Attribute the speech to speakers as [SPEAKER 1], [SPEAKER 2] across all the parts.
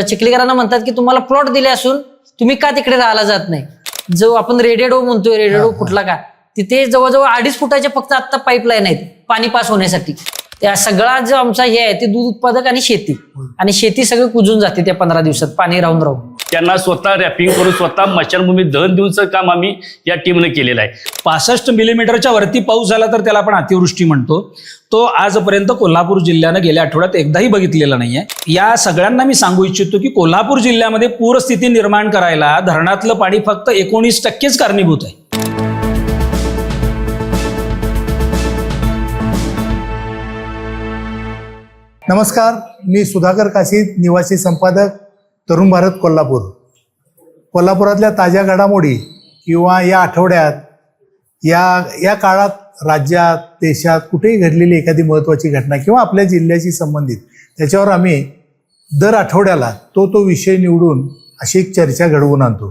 [SPEAKER 1] चिखलीकरांना म्हणतात की तुम्हाला प्लॉट दिले असून तुम्ही का तिकडे राहायला जात नाही. जो आपण रेडेडो म्हणतोय, रेडेडो कुठला का, तिथे जवळजवळ 2.5 फुटाच्या फक्त आता पाईपलाईन आहेत पाणी पास होण्यासाठी. त्या सगळा जो आमचा हे आहे ते दूध उत्पादक आणि शेती सगळं कुजून जाते त्या 15 दिवसात पाणी राहून राहून.
[SPEAKER 2] त्यांना स्वतः रॅपिंग करून स्वतः मशानभूमीत दहन देऊचं काम आम्ही या टीमने केलेलं आहे.
[SPEAKER 3] 65 मिलीमीटरच्या वरती पाऊस झाला तर त्याला आपण अतिवृष्टी म्हणतो. तो आजपर्यंत कोल्हापूर जिल्ह्यानं गेल्या आठवड्यात एकदाही बघितलेला नाहीये. या सगळ्यांना मी सांगू इच्छितो की कोल्हापूर जिल्ह्यामध्ये पूरस्थिती निर्माण करायला धरणातलं पाणी फक्त 19%च कारणीभूत आहे.
[SPEAKER 4] नमस्कार, मी सुधाकर काशीद, निवासी संपादक, तरुण भारत कोल्हापूर. कोल्हापुरातल्या ताज्या घडामोडी किंवा या आठवड्यात या काळात राज्यात देशात कुठेही घडलेली एखादी महत्त्वाची घटना किंवा आपल्या जिल्ह्याशी संबंधित त्याच्यावर आम्ही दर आठवड्याला तो विषय निवडून अशी एक चर्चा घडवून आणतो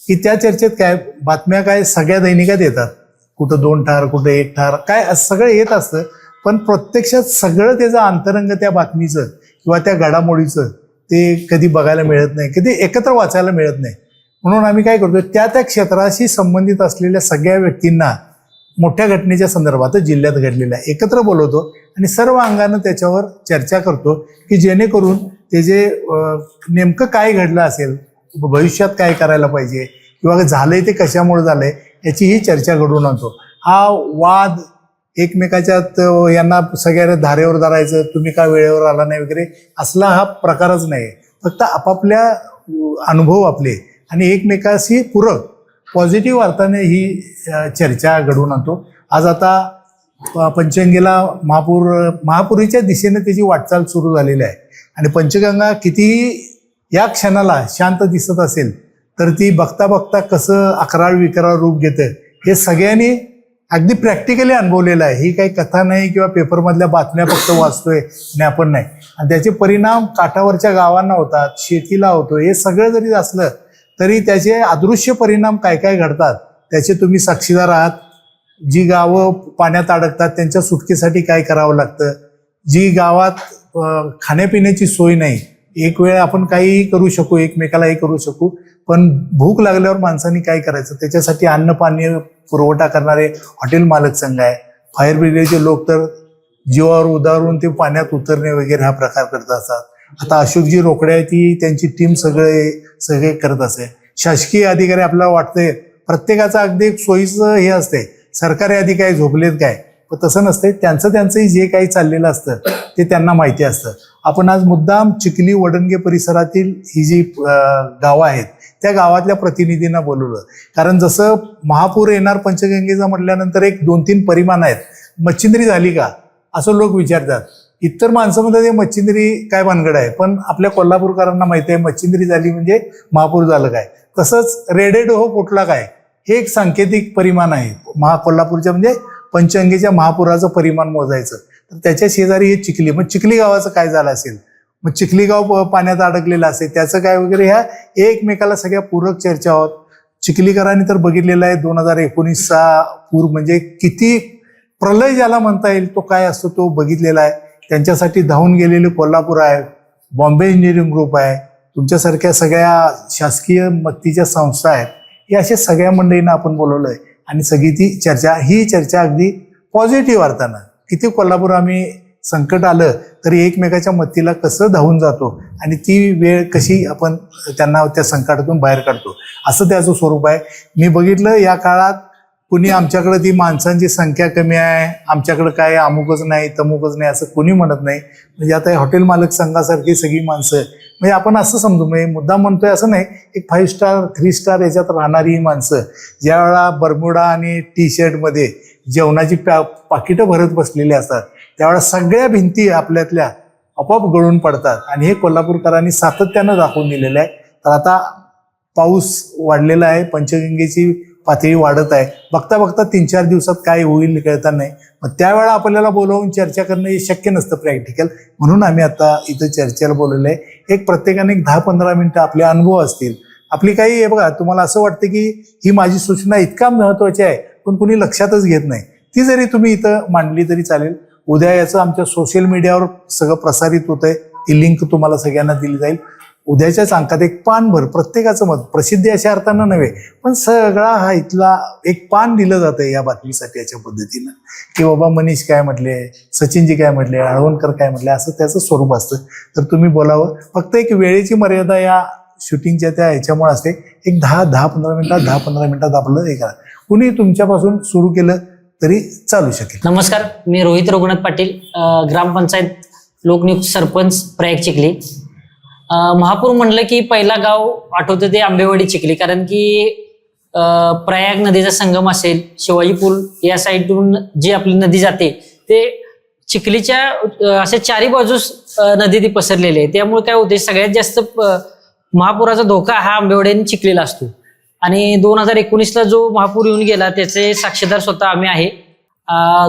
[SPEAKER 4] की त्या चर्चेत काय बातम्या काय सगळ्या दैनिकात येतात. कुठं 2 ठार, कुठं 1 ठार, काय असं सगळं येत असतं. पण प्रत्यक्षात सगळं त्याचं अंतरंग त्या बातमीचं किंवा त्या घडामोडीचं ते कधी बघायला मिळत नाही, कधी एकत्र वाचायला मिळत नाही. म्हणून आम्ही काय करतो, त्या क्षेत्राशी संबंधित असलेल्या सगळ्या व्यक्तींना मोठ्या घटनेच्या संदर्भात जिल्ह्यात घडलेल्या एकत्र बोलवतो आणि सर्व अंगानं त्याच्यावर चर्चा करतो की जेणेकरून ते जे नेमकं काय घडलं असेल, भविष्यात काय करायला पाहिजे किंवा झालंय ते कशामुळे झालंय याची ही चर्चा घडवून आणतो. हा वाद एकमेकाच्यात यांना सगळ्यांना धारेवर धरायचं, तुम्ही का वेळेवर आला नाही वगैरे असला हा प्रकारच नाही. फक्त आपापल्या अनुभव आपले आणि एकमेकाशी पूरक पॉझिटिव्ह अर्थाने ही चर्चा घडवून आणतो. आज आता पंचगंगेला महापुरीच्या दिशेने त्याची वाटचाल सुरू झालेली आहे आणि पंचगंगा कितीही या क्षणाला शांत दिसत असेल तर ती बघता बघता कसं अकराळ विकराळ रूप घेतं हे सगळ्यांनी अगदी प्रॅक्टिकली अनुभवलेलं आहे. ही काही कथा नाही किंवा पेपरमधल्या बातम्या फक्त वाचतोय आणि आपण नाही. आणि त्याचे परिणाम काठावरच्या गावांना होतात, शेतीला होतो. हे सगळं जरी असलं तरी त्याचे अदृश्य परिणाम काय काय घडतात त्याचे तुम्ही साक्षीदार आहात. जी गावं पाण्यात अडकतात त्यांच्या सुटकेसाठी काय करावं लागतं, जी गावात खाण्यापिण्याची सोय नाही, एक वेळ आपण काहीही करू शकू, एकमेकालाही करू शकू, पण भूक लागल्यावर माणसांनी काय करायचं त्याच्यासाठी अन्न पाणी पुरवठा करणारे हॉटेल मालक संघ आहे. फायर ब्रिगेडचे लोक तर जीवावर उदारून ते पाण्यात उतरणे वगैरे हा प्रकार करत असतात. आता अशोकजी रोकडे आहे ती त्यांची टीम सगळे करत असते. शासकीय अधिकारी आपल्याला वाटतंय प्रत्येकाचं अगदी सोयीचं हे असते, सरकारी अधिकारी झोपलेत काय, पण तसं नसते. त्यांचंही जे काही चाललेलं असतं ते त्यांना माहिती असतं. आपण आज मुद्दाम चिखली वडणगे परिसरातील ही जी गावं आहेत त्या गावातल्या प्रतिनिधींना बोलवलं. कारण जसं महापूर येणार पंचगंगेचा म्हटल्यानंतर एक 2-3 परिमाण आहेत. मच्छिंद्री झाली का असं लोक विचारतात. इतर माणसं म्हणतात ते मच्छिंद्री काय भानगड आहे, पण आपल्या कोल्हापूरकरांना माहिती आहे मच्छिंद्री झाली म्हणजे महापूर झालं काय. तसंच रेडेडोह कुठला काय हे एक सांकेतिक परिमाण आहे. कोल्हापूरच्या म्हणजे पंचगंगेच्या महापुराचं परिमाण मोजायचं तर त्याच्या शेजारी हे चिखली. मग चिखली गावाचं काय झालं असेल, मग चिखली गाव पाण्यात अडकलेलं असेल त्याचं काय वगैरे, ह्या एकमेकाला सगळ्या पूरक चर्चा आहोत. चिखलीकरांनी तर बघितलेलं आहे 2019चा पूर म्हणजे किती प्रलय ज्याला म्हणता येईल तो काय असतो तो बघितलेला आहे. त्यांच्यासाठी धावून गेलेले कोल्हापूर आहे, बॉम्बे इंजिनिअरिंग ग्रुप आहे, तुमच्यासारख्या सगळ्या शासकीय मदतीच्या संस्था आहेत. या अशा सगळ्या मंडळींना आपण बोलवलंय आणि सगळी ती ही चर्चा अगदी पॉझिटिव्ह अर्थानं किती कोल्हापूर आम्ही संकट आलं तरी एकमेकाच्या मदतीला कसं धावून जातो आणि ती वेळ कशी आपण त्यांना त्या संकटातून बाहेर काढतो असं त्याचं स्वरूप आहे. मी बघितलं या काळात कुणी आमच्याकडे ती माणसांची संख्या कमी आहे, आमच्याकडे काय अमुकच नाही तमुकच नाही असं कोणी म्हणत नाही. म्हणजे आता हॉटेल मालक संघासारखी सगळी माणसं म्हणजे आपण असं समजू, म्हणजे मुद्दा म्हणतोय असं नाही, एक 5 स्टार 3 स्टार याच्यात राहणारी ही माणसं ज्या वेळा बरमुडा आणि टी शर्टमध्ये जेवणाची पाकिटं भरत बसलेली असतात त्यावेळेला सगळ्या भिंती आपल्यातल्या आपोआप गळून पडतात आणि हे कोल्हापूरकरांनी सातत्यानं दाखवून दिलेलं आहे. तर आता पाऊस वाढलेला आहे, पंचगंगेची पातळी वाढत आहे. बघता बघता 3-4 दिवसात काय होईल कळता नाही. मग त्यावेळेला आपल्याला बोलावून चर्चा करणं हे शक्य नसतं प्रॅक्टिकल. म्हणून आम्ही आता इथं चर्चेला बोलवलं आहे. एक प्रत्येकाने 10-15 मिनिटं आपले अनुभव असतील, आपली काही हे बघा तुम्हाला असं वाटतं की ही माझी सूचना इतका महत्त्वाची आहे पण कुणी लक्षातच घेत नाही, ती जरी तुम्ही इथं मांडली तरी चालेल. उद्या याचं आमच्या सोशल मीडियावर सगळं प्रसारित होतंय, ती लिंक तुम्हाला सगळ्यांना दिली जाईल. उद्याच्याच अंकात एक पानभर प्रत्येकाचं मत, प्रसिद्धी अशा अर्थानं नव्हे, पण सगळा हा इथला एक पान दिलं जातं या बातमीसाठी याच्या पद्धतीनं, की बाबा मनीष काय म्हटले, सचिनजी काय म्हटले, आळवणकर काय म्हटले, असं त्याचं स्वरूप असतं. तर तुम्ही बोलावं. फक्त एक वेळेची मर्यादा या शूटिंगच्या त्या ह्याच्यामुळे असते. एक 10-15 मिनिटात आपलं हे करा. कुणी तुमच्यापासून सुरू केलं तरी चालू शकेल.
[SPEAKER 1] नमस्कार, मी रोहित रघुनाथ पाटील, ग्रामपंचायत लोकनियुक्त सरपंच प्रयाग चिखली. महापूर म्हणलं की पहिला गाव आठवतं ते आंबेवाडी चिखली, कारण की प्रयाग नदीचा संगम असेल, शिवाजी पूल या साईडून जी आपली नदी जाते ते चिखलीच्या अशा चारी बाजूस नदी ती पसरलेली आहे. त्यामुळे काय होते, सगळ्यात जास्त महापुराचा धोका हा आंबेवाडी आणि चिखलीला असतो. आणि 2019ला जो महापूर येऊन गेला त्याचे साक्षीदार स्वतः आम्ही आहे.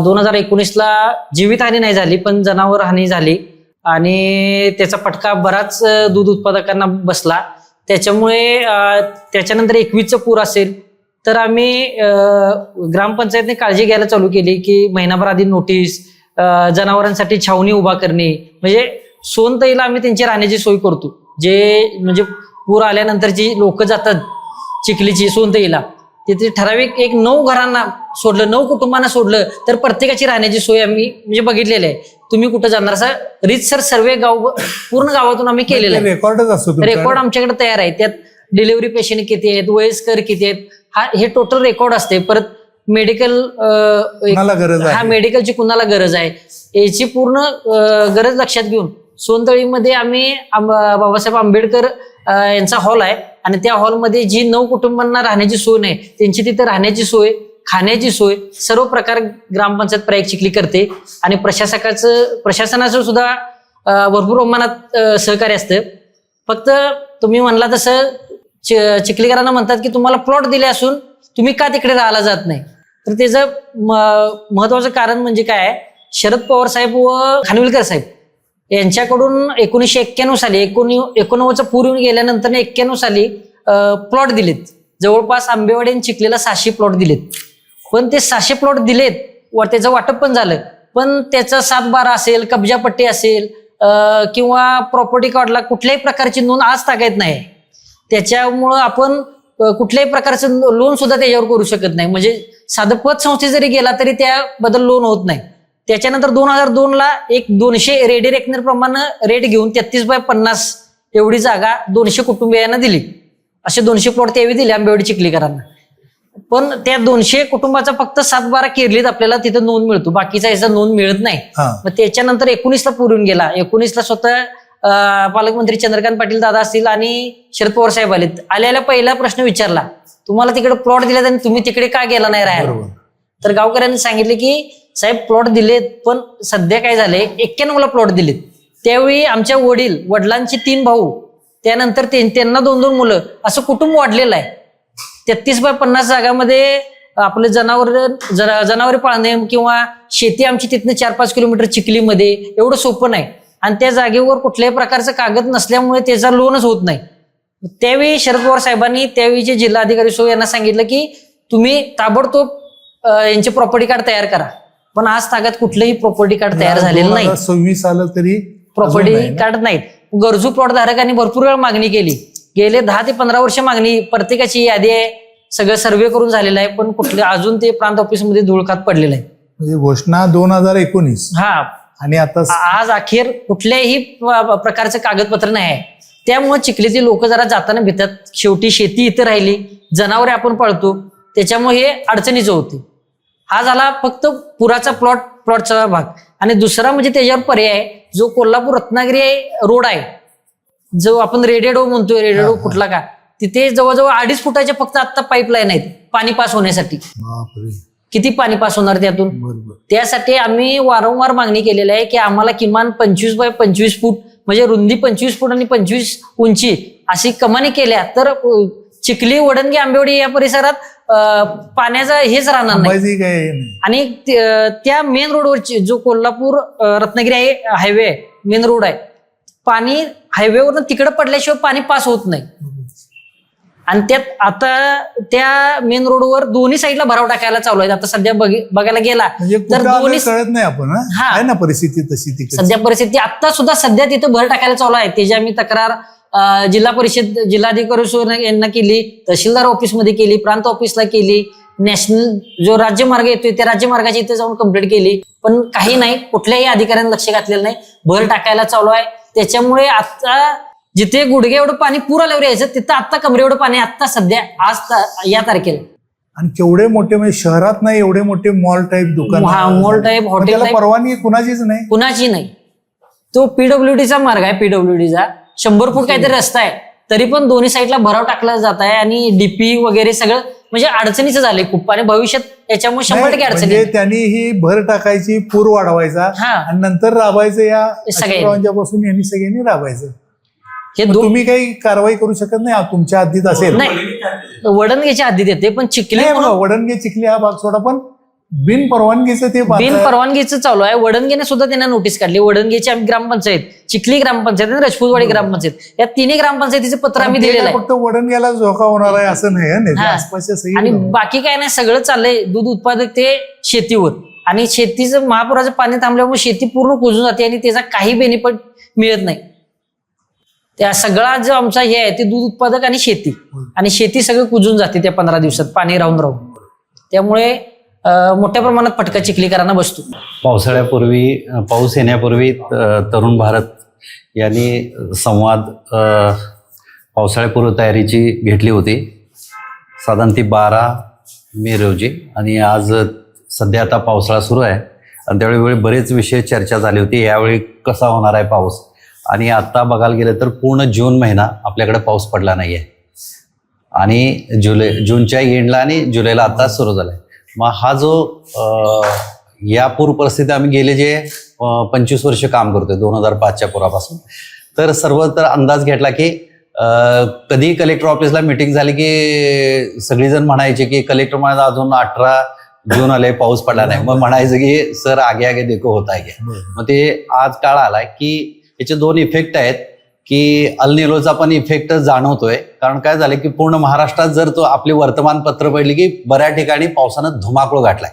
[SPEAKER 1] 2019ला जीवितहानी नाही झाली, पण जनावर हानी झाली आणि त्याचा फटका बराच दूध उत्पादकांना बसला. त्याच्यामुळे त्याच्यानंतर 21चा पूर असेल तर आम्ही ग्रामपंचायतने काळजी घ्यायला चालू केली की महिनाभर आधी नोटीस, जनावरांसाठी छावणी उभा करणे, म्हणजे सोनतईला आम्ही त्यांची राहण्याची सोय करतो. जे म्हणजे पूर आल्यानंतर जी लोक जातात चिखलीची सोनतईला, तिथे ठराविक एक 9 घरांना सोडलं, 9 कुटुंबांना सोडलं तर प्रत्येकाची राहण्याची सोय आम्ही म्हणजे बघितलेली आहे. तुम्ही कुठं जाणार असा रीतसर सर्वे गाव पूर्ण गावातून आम्ही केलेला आहे.
[SPEAKER 4] रेकॉर्डच असतो तुमच्याकडे?
[SPEAKER 1] रेकॉर्ड आमच्याकडे तयार आहे. त्यात डिलिव्हरी पेशंट किती आहेत, वयस्कर किती आहेत, हे टोटल रेकॉर्ड असते. परत मेडिकल
[SPEAKER 4] गरज आहे,
[SPEAKER 1] मेडिकलची कुणाला गरज आहे याची पूर्ण गरज लक्षात घेऊन सोनतळीमध्ये आम्ही बाबासाहेब आंबेडकर यांचा हॉल आहे आणि त्या हॉलमध्ये जी 9 कुटुंबांना राहण्याची सोय नाही त्यांची तिथे राहण्याची सोय, खाण्याची सोय सर्व प्रकार ग्रामपंचायत प्रयाग चिखली करते. आणि प्रशासनाचं सुद्धा भरपूर प्रमाणात सहकार्य असतं. फक्त तुम्ही म्हणला तसं चिखलीकरांना म्हणतात की तुम्हाला प्लॉट दिले असून तुम्ही का तिकडे राहायला जात नाही, तर त्याचं महत्वाचं कारण म्हणजे काय आहे, शरद पवार साहेब व खानविलकर साहेब यांच्याकडून 1991 साली 89चा पूर येऊन गेल्यानंतर 91 साली प्लॉट दिलेत. जवळपास आंबेवाडी आणि चिखलीला 600 प्लॉट दिलेत. पण ते 600 प्लॉट दिलेत व त्याचं वाटप पण झालं, पण त्याचा 7/12 असेल, कब्जापट्टी असेल किंवा प्रॉपर्टी कार्डला कुठल्याही प्रकारची नोंद आज तागायत नाही. त्याच्यामुळं आपण कुठल्याही प्रकारचं लोन सुद्धा त्याच्यावर करू शकत नाही. म्हणजे साधं पतसंस्थे जरी गेला तरी त्याबद्दल लोन होत नाही. त्याच्यानंतर 2002ला एक 200 रेडी रेकनर प्रमाणे रेट घेऊन 33/50 एवढी जागा 200 कुटुंबियांना दिली. असे 200 प्लॉट त्यावेळी दिले आंबेवाडी चिखलीकरांना. पण त्या 200 कुटुंबाचा फक्त 7/12 केरलीत आपल्याला तिथं नोंद मिळतो, बाकीचा याचा नोंद मिळत नाही. मग त्याच्यानंतर 19ला पूर येऊन गेला. 19ला स्वतः पालकमंत्री चंद्रकांत पाटील दादा असतील आणि शरद पवार साहेब आलेला पहिला प्रश्न विचारला, तुम्हाला तिकडे प्लॉट दिलेत आणि तुम्ही तिकडे का गेला नाही राहायला. तर गावकऱ्यांनी सांगितले की साहेब प्लॉट दिलेत, पण सध्या काय झालंय 91ला प्लॉट दिलेत. त्यावेळी आमच्या वडिलांचे 3 भाऊ, त्यानंतर त्यांना 2-2 मुलं, असं कुटुंब वाढलेलं आहे. 33/50 जागामध्ये आपले जनावरे पाळणे किंवा शेती आमची तिथनं 4-5 किलोमीटर चिखलीमध्ये एवढं सोपं नाही. आणि त्या जागेवर कुठल्याही प्रकारचं कागद नसल्यामुळे त्याचा लोनच होत नाही. त्यावेळी शरद पवार साहेबांनी त्यावेळीचे जिल्हाधिकारी यांना सांगितलं की तुम्ही ताबडतोब यांचे प्रॉपर्टी कार्ड तयार करा. पण आज तागात कुठलंही प्रॉपर्टी कार्ड तयार झालेलं नाही.
[SPEAKER 4] 26 आलं तरी
[SPEAKER 1] प्रॉपर्टी कार्ड नाहीत. गरजू प्लॉट धारकांनी भरपूर वेळ मागणी केली. गेले 10 ते 15 वर्ष मागणी, प्रत्येकाची यादी आहे, सगळं सर्वे करून झालेलं आहे, पण कुठले अजून ते प्रांत ऑफिसमध्ये धुळखात पडलेलं आहे.
[SPEAKER 4] म्हणजे घोषणा 2019
[SPEAKER 1] हा,
[SPEAKER 4] आणि आता
[SPEAKER 1] आज अखेर कुठल्याही प्रकारचं कागदपत्र नाही आहे. त्यामुळे चिखलीचे लोक जरा जाताना भितात. शेवटी शेती इथे राहिली, जनावरे आपण पाळतो, त्याच्यामुळे हे अडचणीचं होते. हा झाला फक्त पुराचा प्लॉटचा भाग. आणि दुसरा म्हणजे त्याच्यावर पर्याय जो कोल्हापूर रत्नागिरी रोड आहे, जो आपण रेडेडो म्हणतोय, रेडेडो कुठला का, तिथे जवळजवळ 2.5 फुटाच्या फक्त आता पाईपलाईन आहेत पाणी पास होण्यासाठी. किती पाणी पास होणार त्यातून? त्यासाठी आम्ही वारंवार मागणी केलेली आहे की आम्हाला किमान 25x25 फूट म्हणजे रुंदी 25 फूट आणि 25 उंची अशी कमानी केल्या तर चिखली, वडणगी, आंबेवाडी या परिसरात पाण्याचा हेच राहणार नाही. आणि त्या मेन रोडवरची जो Kolhapur Ratnagiri highway main road आहे, पाणी हायवेवरनं तिकडे पडल्याशिवाय पाणी पास होत नाही. आणि त्यात आता त्या मेन रोडवर दोन्ही साईडला भराव टाकायला चालू आहे. आता सध्या बघायला गेला तर दोन्ही
[SPEAKER 4] कळत नाही आपण आहे ना परिस्थिती तशी.
[SPEAKER 1] सध्या परिस्थिती आता सुद्धा सध्या तिथं भर टाकायला चालू आहे. त्याची आम्ही तक्रार जिल्हा परिषद जिल्हाधिकारी यांना केली, तहसीलदार ऑफिसमध्ये केली, प्रांत ऑफिसला केली, नॅशनल जो राज्यमार्ग येतोय त्या राज्यमार्गाची इथे जाऊन कंप्लीट केली, पण काही नाही, कुठल्याही अधिकाऱ्यांनी लक्ष घातलेलं नाही. भर टाकायला चालू आहे. त्याच्यामुळे आता जिथे गुडघे एवढं पाणी पूर आल्यावर यायचं तिथं आता कमरे एवढं पाणी आता सध्या या तारखेला.
[SPEAKER 4] आणि केवढे मोठे म्हणजे शहरात नाही एवढे मोठे मॉल टाईप दुकान,
[SPEAKER 1] मॉल टाईप, हॉटेल
[SPEAKER 4] त्याला
[SPEAKER 1] टाईप
[SPEAKER 4] परवानगी कुणाचीच नाही.
[SPEAKER 1] कुणाची नाही. तो पीडब्ल्यूडीचा मार्ग आहे, पीडब्ल्यूडीचा 100 फूट काहीतरी रस्ता आहे, तरी पण दोन्ही साईडला भराव टाकला जात आहे आणि डीपी वगैरे सगळं म्हणजे अडचणीचं झालंय खूप. आणि भविष्यात याच्यामुळे 100% अडचणी.
[SPEAKER 4] म्हणजे त्यांनी ही भर टाकायची, पूर वाढवायचा
[SPEAKER 1] हा.
[SPEAKER 4] आणि नंतर राबायचं, या
[SPEAKER 1] सगळ्यांनी.
[SPEAKER 4] पासून यांनी सगळ्यांनी राबायचं.
[SPEAKER 1] हे
[SPEAKER 4] मग तुम्ही काही कारवाई करू शकत नाही तुमच्या हद्दीत असेल?
[SPEAKER 1] नाही, वडणगेच्या हद्दीत येते, पण चिखली
[SPEAKER 4] नाही बघा, वडणगे चिखली हा भाग सोडा, पण बिन परवानगीचं ते
[SPEAKER 1] बिन परवानगीचं चालू आहे. वडणगेने सुद्धा त्यांना नोटीस काढली. वडणगेची आम्ही ग्रामपंचायत, चिखली ग्रामपंचायत आणि राजपूतवाडी ग्रामपंचायत या तिन्ही ग्रामपंचायतीचं पत्र आम्ही दिलेलं आहे.
[SPEAKER 4] फक्त वडणग्याला धोका होणार आहे असं नाही हं,
[SPEAKER 1] हा.
[SPEAKER 4] आसपासच्या सगळी
[SPEAKER 1] आणि बाकी काय नाही, सगळं चाललंय दूध उत्पादक ते शेतीवर. आणि शेतीचं महापुराचं पाणी थांबल्यामुळे शेती पूर्ण कुजून जाते आणि त्याचा काही बेनिफिट मिळत नाही. त्या सगळा जो आमचा हे आहे ते दूध उत्पादक आणि शेती सगळं कुजून जाते त्या 15 दिवसात पाणी राहून. त्यामुळे मोठ्या प्रमाणात फटका चिखलीकरांना बसतो.
[SPEAKER 5] पावसाळ्यापूर्वी, पाऊस येण्यापूर्वी तरुण भारत यांनी संवाद पावसाळ्यापूर्व तयारीची घेतली होती, साधारण ती 12 मे रोजी. आणि आज सध्या आता पावसाळा सुरू आहे आणि त्यावेळी बरेच विषय चर्चा झाली होती, यावेळी कसा होणार आहे पाऊस. आणि आता बघायला गेलं तर पूर्ण जून महिना आपल्याकडे पाऊस पडला नाही आहे आणि जूनच्या एंडला आणि जुलैला आता सुरू झाला आहे. मग हा जो या पूर परिस्थिती आम्ही गेले जे 25 वर्ष काम करतोय 2005च्या पुरापासून, तर सर्वत्र अंदाज घेतला की कधी कलेक्टर ऑफिसला मिटिंग झाली की सगळीजण म्हणायचे की कलेक्टर म्हणायचं अजून 18 जून आले पाऊस पडला नाही. मग म्हणायचं की सर आगे आगे देखो होत आहे. मग ते आज काळ आलाय की याचे 2 इफेक्ट आहेत की अल निलोचा पण इफेक्ट जाणवतोय. कारण काय झालं की पूर्ण महाराष्ट्रात जर तो आपली वर्तमानपत्र पडली की बऱ्याच ठिकाणी पावसानं धुमाकूळ गाठलाय.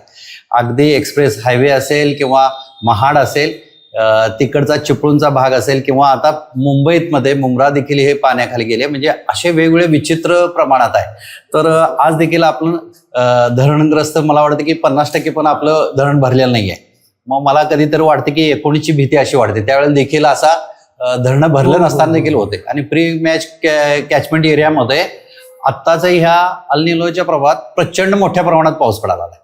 [SPEAKER 5] अगदी एक्सप्रेस हायवे असेल किंवा महाड असेल, तिकडचा चिपळूणचा भाग असेल किंवा आता मुंबईमध्ये मुंब्रा देखील हे पाण्याखाली गेले. म्हणजे असे वेगवेगळे विचित्र प्रमाणात आहे. तर आज देखील आपण धरणग्रस्त मला वाटतं की 50% पण आपलं धरण भरलेलं नाही आहे. मग मला कधीतरी वाटते की 19ची भीती अशी वाटते. त्यावेळेला देखील असा धरणं भरलं नसताना देखील होते. आणि प्री मॅच कॅचमेंट एरियामध्ये आत्ताच ह्या अल निलोच्या प्रभावात प्रचंड मोठ्या प्रमाणात पाऊस पडायला लागला.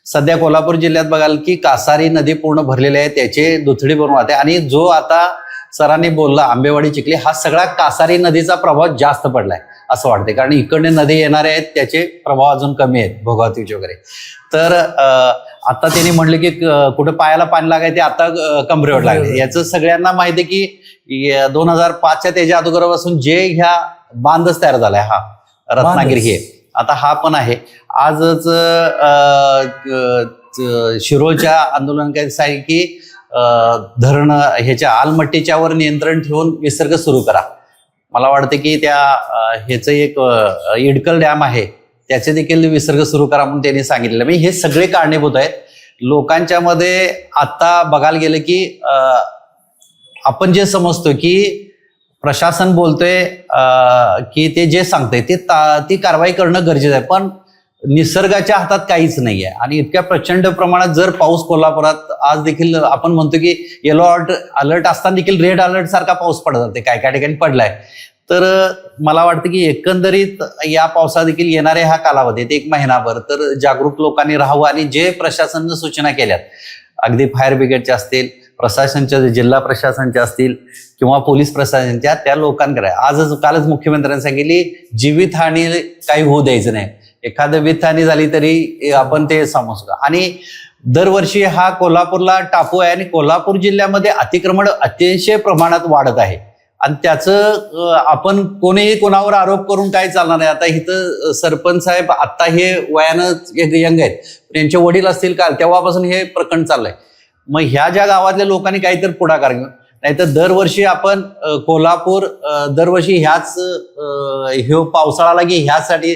[SPEAKER 5] सध्या कोल्हापूर जिल्ह्यात बघाल की कासारी नदी पूर्ण भरलेली आहे, त्याचे दुथडी भरून वाहते. आणि जो आता सरांनी बोलला आंबेवाडी चिखली, हा सगळा कासारी नदीचा प्रभाव जास्त पडलाय असं वाटते. कारण इकडे नदी येणारे आहेत त्याचे प्रभाव अजून कमी आहेत, भोगावतीचे वगैरे. तर आता त्यांनी म्हणलं की कुठं पायाला पाणी लागाय ते आता कमरेवर लागले. याचं सगळ्यांना माहिती आहे की 2005च्या त्याच्या अगोदरपासून जे ह्या बांधच तयार झालाय, हा रत्नागिरी हे आता हा पण आहे. आजच शिरोळच्या आंदोलनकारी की धरण ह्याच्या आलमट्टीच्या वर नियंत्रण ठेवून विसर्ग सुरू करा. मला वाटतं की त्या ह्याचं एक इडकल डॅम आहे त्याचे देखील विसर्ग सुरू करा म्हणून त्यांनी सांगितलेलं. म्हणजे हे सगळे कारणीभूत आहेत. लोकांच्या मध्ये आता बघायला गेलं की आपण जे समजतो की प्रशासन बोलतोय की ते जे सांगतंय ती कारवाई करणं गरजेचं आहे, पण निसर्गाच्या हातात काहीच नाहीये. आणि इतक्या प्रचंड प्रमाणात जर पाऊस कोल्हापुरात आज देखील आपण म्हणतो की येलो अलर्ट असताना देखील रेड अलर्ट सारखा पाऊस पडत जाते, काय काय ठिकाणी पडलाय. तर मला वाटतं की एकंदरीत या पावसा देखील येणारे हा कालावधीत 1 महिनाभर तर जागरूक लोकांनी राहावं. आणि जे प्रशासनानं सूचना केल्यात, अगदी फायर ब्रिगेडच्या असतील, प्रशासनच्या जिल्हा प्रशासनच्या असतील किंवा पोलीस प्रशासनच्या, त्या लोकांकडे कालच मुख्यमंत्र्यांनी सांगितली जीवितहानी काही होऊ द्यायचं नाही. एखादं वितहानी झाली तरी आपण ते समजतो. आणि दरवर्षी हा कोल्हापूरला टापू आहे आणि कोल्हापूर जिल्ह्यामध्ये अतिक्रमण अतिशय प्रमाणात वाढत आहे. आणि त्याचं आपण कोणीही कोणावर आरोप करून काय चालणार नाही. आता इथं सरपंच साहेब आता हे वयानं यंग आहेत, त्यांचे वडील असतील काल तेव्हापासून हे प्रकरण चाललंय. मग ह्या ज्या गावातल्या लोकांनी काहीतरी पुढाकार घेऊन, नाहीतर दरवर्षी आपण कोल्हापूर दरवर्षी ह्याच पावसाळा लागे ह्यासाठी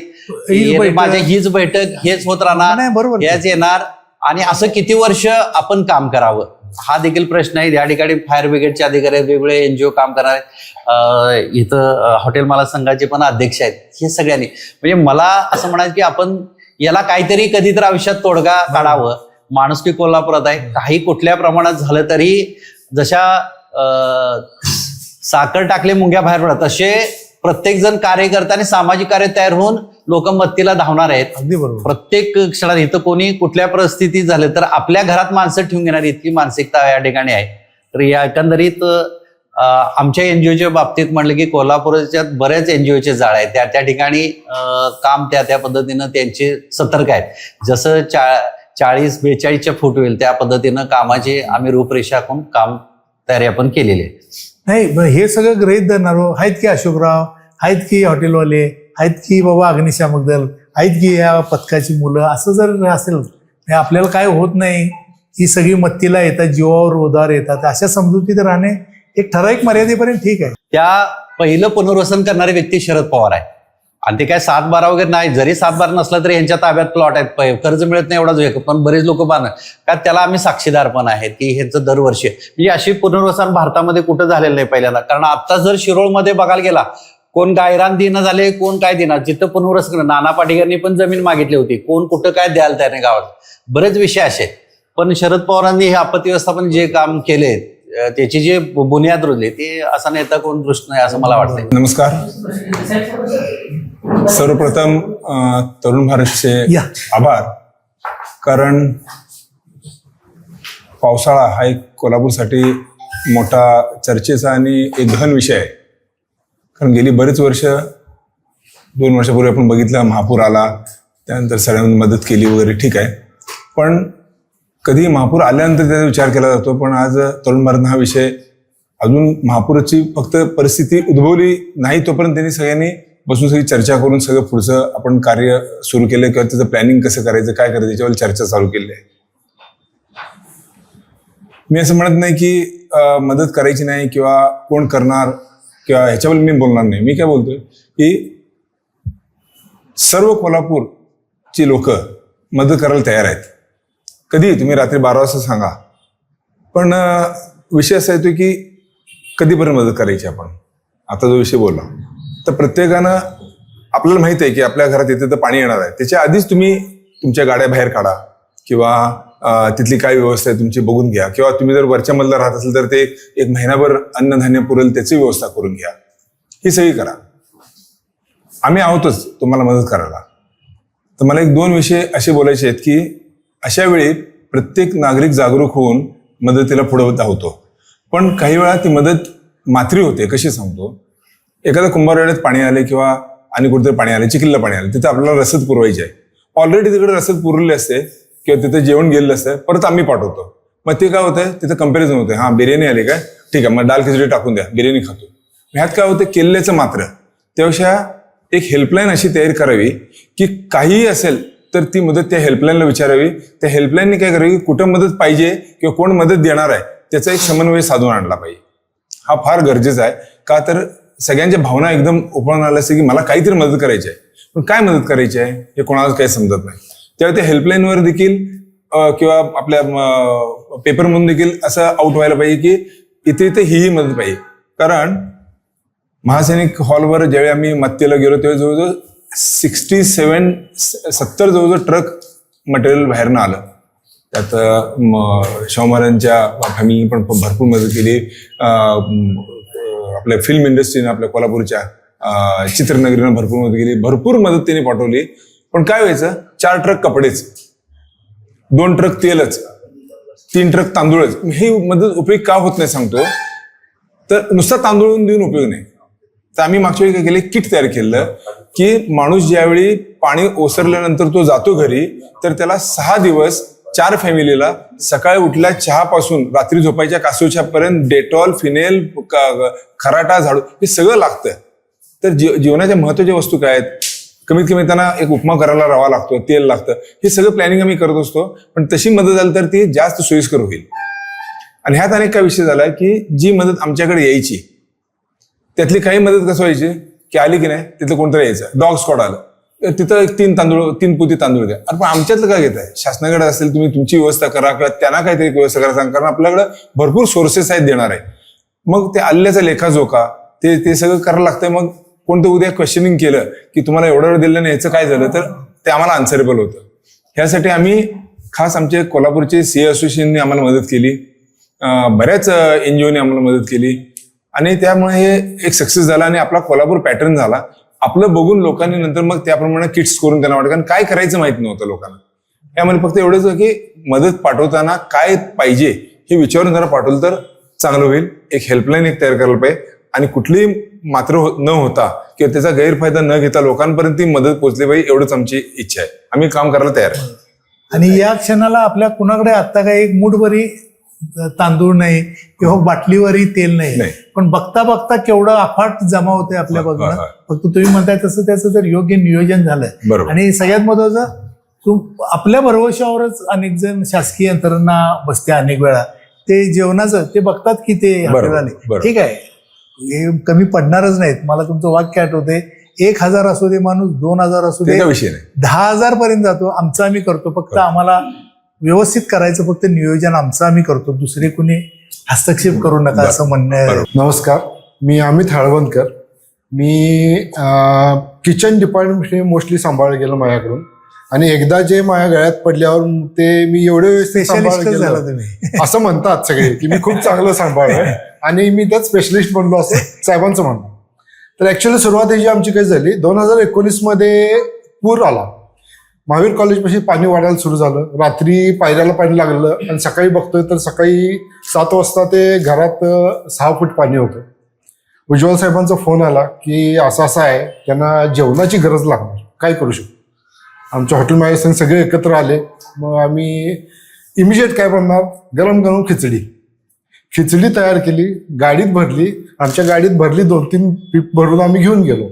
[SPEAKER 5] माझ्या हीच बैठक हेच होत राहणार, हेच येणार. आणि असं किती वर्ष आपण काम करावं. हा देखील प्रश्न आहे. या ठिकाणी फायर ब्रिगेडचे अधिकारी आहेत, वेगवेगळे एनजीओ काम करणारे, इथं हॉटेल मालक संघाचे पण अध्यक्ष आहेत. हे सगळ्यांनी म्हणजे मला असं म्हणायचं की आपण याला काहीतरी कधी तर आयुष्यात तोडगा काढावं. माणुसकी कोल्हापुरात आहे. काही कुठल्या प्रमाणात झालं तरी जशा साखर टाकले मुंग्या बाहेर पडतात तसे प्रत्येक जण कार्यकर्ता आणि सामाजिक कार्य तयार होऊन लोक मदतीला धावणार आहेत.
[SPEAKER 4] अगदी बरोबर.
[SPEAKER 5] प्रत्येक क्षणात इथं कोणी कुठल्या परिस्थितीत झालं तर आपल्या घरात माणसं ठेवून घेणारी इतकी मानसिकता या ठिकाणी आहे. तर या एकंदरीत आमच्या एनजीओच्या बाबतीत म्हणलं की कोल्हापूरच्या बऱ्याच एनजीओचे जाळ आहेत. त्या ठिकाणी काम त्या पद्धतीनं त्यांचे सतर्क आहेत. जसं 40-42च्या फूट होईल त्या पद्धतीनं कामाची आम्ही रूपरेषा आखून काम तयारी आपण केलेली आहे.
[SPEAKER 4] नाही मग हे सगळं गृहीत धरणार आहेत की अशोकराव, आहेत की हॉटेलवाले, आहेत की बाबा अग्निशामक दल, आहेत की या पथकाची मुलं, असं जर असेल हे आपल्याला काय होत नाही, ही सगळी मत्तीला येतात, जीवावर उधार येतात, अशा समजुतीत राहणे एक ठराविक मर्यादेपर्यंत ठीक आहे.
[SPEAKER 5] त्या पहिलं पुनर्वसन करणारे व्यक्ती शरद पवार आहे आणि ते काय 7-12 वगैरे नाही. जरी 7-12 नसला तरी यांच्या ताब्यात प्लॉट आहेत, कर्ज मिळत नाही एवढाच, पण बरेच लोक बांधणार का त्याला आम्ही साक्षीदार पण आहेत की ह्यांचं दरवर्षी म्हणजे अशी पुनर्वसन भारतामध्ये कुठं झालेलं नाही पहिल्यांदा. कारण आता जर शिरोळमध्ये बघायला गेला कोण गायरान देणं झाले, कोण काय देणार, जिथं पुनर्वसन नाना पाटेकरांनी पण जमीन मागितली होती, कोण कुठं काय द्यायला तयार नाही गावात, बरेच विषय असे. पण शरद पवारांनी हे आपत्ती व्यवस्थापन जे काम केले त्याची जे बुनियाद रुजली ते असा नेता कोण दृष्ट नाही असं मला वाटतं.
[SPEAKER 6] नमस्कार. सर्वप्रथम तरुण भारतचे आभार, कारण पावसाळा हा एक कोल्हापूरसाठी मोठा चर्चेचा आणि एक गहन विषय आहे. कारण गेली बरेच वर्ष, 2 वर्षापूर्वी आपण बघितलं महापूर आला, त्यानंतर सगळ्यांनी मदत केली वगैरे, ठीक आहे. पण कधी महापूर आल्यानंतर त्याचा विचार केला जातो. पण आज तरुण भारत हा विषय अजून महापुराची फक्त परिस्थिती उद्भवली नाही तोपर्यंत त्यांनी सगळ्यांनी बसून सगळी चर्चा करून सगळं पुढचं आपण कार्य सुरू केलं किंवा त्याचं प्लॅनिंग कसं करायचं, काय करायचं याच्यावर चर्चा चालू केली आहे. मी असं म्हणत नाही की मदत करायची नाही किंवा कोण करणार किंवा ह्याच्यावर मी बोलणार नाही. मी काय बोलतोय की सर्व कोल्हापूरची लोक मदत करायला तयार आहेत. कधी तुम्ही रात्री 12 वाजता सांगा, पण विषय असा येतो की कधीपर्यंत मदत करायची. आपण आता जो विषय बोलला तर प्रत्येकानं आपल्याला माहित आहे की आपल्या घरात येते तर पाणी येणार आहे, त्याच्या आधीच तुम्ही तुमच्या गाड्या बाहेर काढा किंवा तिथली काय व्यवस्था आहे तुमची बघून घ्या, किंवा तुम्ही जर वरच्या मजला राहत असेल तर ते 1 महिनाभर अन्नधान्य पुरेल त्याची व्यवस्था करून घ्या. ही सगळी करा. आम्ही आहोतच तुम्हाला मदत करायला. तर मला 1-2 विषय असे बोलायचे आहेत की अशा वेळी प्रत्येक नागरिक जागरूक होऊन मदतीला पुढे धावतो. पण काही वेळा ती मदत मात्री होते. कशी सांगतो, एखाद्या कुंभारवाड्यात पाणी आले किंवा आणि कुठेतरी पाणी आले, चिखलीला पाणी आले, तिथे आपल्याला रसद पुरवायची आहे. ऑलरेडी तिकडे रसद पुरवली असते किंवा तिथे जेवण गेलेलं असतं, परत आम्ही पाठवतो. मग ते काय होतं, तिथं कंपॅरिझन होते. हां, बिर्याणी आली काय, ठीक आहे, मग दाल खिचडी टाकून द्या, बिर्याणी खातो. ह्यात काय होतं, केलेल्याचं मात्र. त्यापेक्षा एक हेल्पलाईन अशी तयार करावी की काहीही असेल तर ती मदत त्या हेल्पलाईनला विचारावी. त्या हेल्पलाईनने काय करावी, कुठं मदत पाहिजे किंवा कोण मदत देणार आहे त्याचा एक समन्वय साधून आणला पाहिजे. हा फार गरजेचा आहे. का तर सगळ्यांच्या भावना एकदम ओपन आल्या असते की मला काहीतरी मदत करायची आहे, पण काय मदत करायची आहे हे कोणाला काही समजत नाही. तेव्हा त्या हेल्पलाईनवर देखील किंवा आपल्या पेपरमधून देखील असं आउट व्हायला पाहिजे की इथे ही मदत पाहिजे. कारण महासैनिक हॉलवर ज्यावेळी आम्ही मत्तेला गेलो तेव्हा जवळजवळ 70 जवळजवळ ट्रक मटेरियल बाहेरनं आलं. त्यात शाहू महाराजांच्या फॅमिलीने पण भरपूर मदत केली. आपल्या फिल्म इंडस्ट्रीनं, आपल्या कोल्हापूरच्या चित्रनगरीनं भरपूर मदत केली. भरपूर मदत त्यांनी पाठवली. पण काय व्हायचं, 4 ट्रक कपडेच, 2 ट्रक तेलच, 3 ट्रक तांदूळच. ही मदत उपयोग का होत नाही सांगतो, तर नुसता तांदूळ देऊन उपयोग नाही. तर आम्ही मागच्या वेळी काय केले, किट तयार केलं की माणूस ज्यावेळी पाणी ओसरल्यानंतर तो जातो घरी, तर त्याला 6 दिवस 4 फॅमिलीला सकाळी उठल्या चहापासून रात्री झोपायच्या कासोच्यापर्यंत डेटॉल, फिनेल, खराटा, झाडू हे सगळं लागतं. तर जीवनाच्या महत्वाच्या वस्तू काय आहेत, कमीत कमी त्यांना एक उपमा करायला रवा लागतो, तेल लागतं, हे सगळं प्लॅनिंग आम्ही करत असतो. पण तशी मदत झाली तर ती जास्त सोयीस्कर होईल. आणि ह्यात अनेक काय विषय झाला की जी मदत आमच्याकडे यायची त्यातली काही मदत कसं व्हायची की आली की नाही तिथलं कोणतरी यायचं, डॉग स्क्वॉड आलं, तिथं एक 3 पोती तांदूळ द्या. अरे पण आमच्यातलं काय घेताय? शासनाकडे असेल तुम्ही तुमची व्यवस्था करा किंवा त्यांना काहीतरी व्यवस्था करा सांगा, कारण आपल्याकडे भरपूर सोर्सेस आहेत देणार आहे. मग ते आल्याचा लेखाजोखा ते सगळं करायला लागतंय. मग कोणतं उद्या क्वेश्चनिंग केलं की तुम्हाला एवढा वेळ दिलं नाही याचं काय झालं, तर ते आम्हाला आन्सरेबल होतं. ह्यासाठी आम्ही खास आमचे कोल्हापूरचे सीए असोसिएशनने आम्हाला मदत केली, बऱ्याच एनजीओने आम्हाला मदत केली आणि त्यामुळे हे एक सक्सेस झाला आणि आपला कोल्हापूर पॅटर्न झाला. आपलं बघून लोकांनी नंतर मग त्याप्रमाणे किट्स करून त्यांना वाटतं, कारण काय करायचं माहित नव्हतं लोकांना. यामध्ये फक्त एवढंच की मदत पाठवताना काय पाहिजे हे विचारून जरा पाठवलं तर चांगलं होईल. एक हेल्पलाईन तयार करायला पाहिजे आणि कुठलीही मात्र न होता किंवा त्याचा गैरफायदा न घेता लोकांपर्यंत ती मदत पोहोचली पाहिजे, एवढंच आमची इच्छा आहे. आम्ही काम करायला तयार आहे.
[SPEAKER 4] आणि या क्षणाला आपल्या कुणाकडे आता काही एक मूठभरी तांदूळ नाही किंवा बाटलीवरही तेल नाही, पण बघता बघता केवढं अफाट जमा होते आपल्या बघणं. फक्त तुम्ही म्हणताय तसं त्याचं जर योग्य नियोजन झालंय आणि सगळ्यात महत्वाचं आपल्या भरवशावरच अनेक जण शासकीय यंत्रणा बसते अनेक वेळा, ते जेवणाचं ते बघतात की ते हॉटेलवाले ठीक आहे हे कमी पडणारच नाहीत. मला तुमचं वाक्य आठवते, 1000 असू दे माणूस, 2000 असू दे, 10,000 पर्यंत जातो, आमचं आम्ही करतो. फक्त आम्हाला व्यवस्थित करायचं, फक्त नियोजन आमचं आम्ही करतो, दुसरे कुणी हस्तक्षेप करू नका असं म्हणणं आहे.
[SPEAKER 7] नमस्कार, मी अमित हळवणकर. मी किचन डिपार्टमेंट मोस्टली सांभाळलं गेलं माझ्याकडून आणि एकदा जे माझ्या गळ्यात पडल्यावर ते मी एवढे
[SPEAKER 4] स्पेशलिस्ट झाला तुम्ही
[SPEAKER 7] असं म्हणतात सगळे की मी खूप चांगलं सांभाळलं आणि मी त्यात स्पेशलिस्ट बनलो असं साहेबांचं म्हणणं. तर ऍक्च्युअली सुरुवात ही आमची काही झाली 2019 मध्ये पूर आला. महावीर कॉलेजपाशी पाणी वाढायला सुरू झालं, रात्री पायऱ्याला पाणी लागलं आणि सकाळी बघतोय तर सकाळी 7 वाजता ते घरात 6 फूट पाणी होतं. उज्ज्वल साहेबांचा फोन आला की असं आहे, त्यांना जेवणाची गरज लागणार, काय करू शकतो. आमच्या हॉटेल मॅनेजमेंट सगळे एकत्र आले. मग आम्ही इमिजिएट काय बनणार, गरम गरम खिचडी तयार केली, गाडीत भरली, आमच्या गाडीत भरली, 2-3 पीप भरून आम्ही घेऊन गेलो.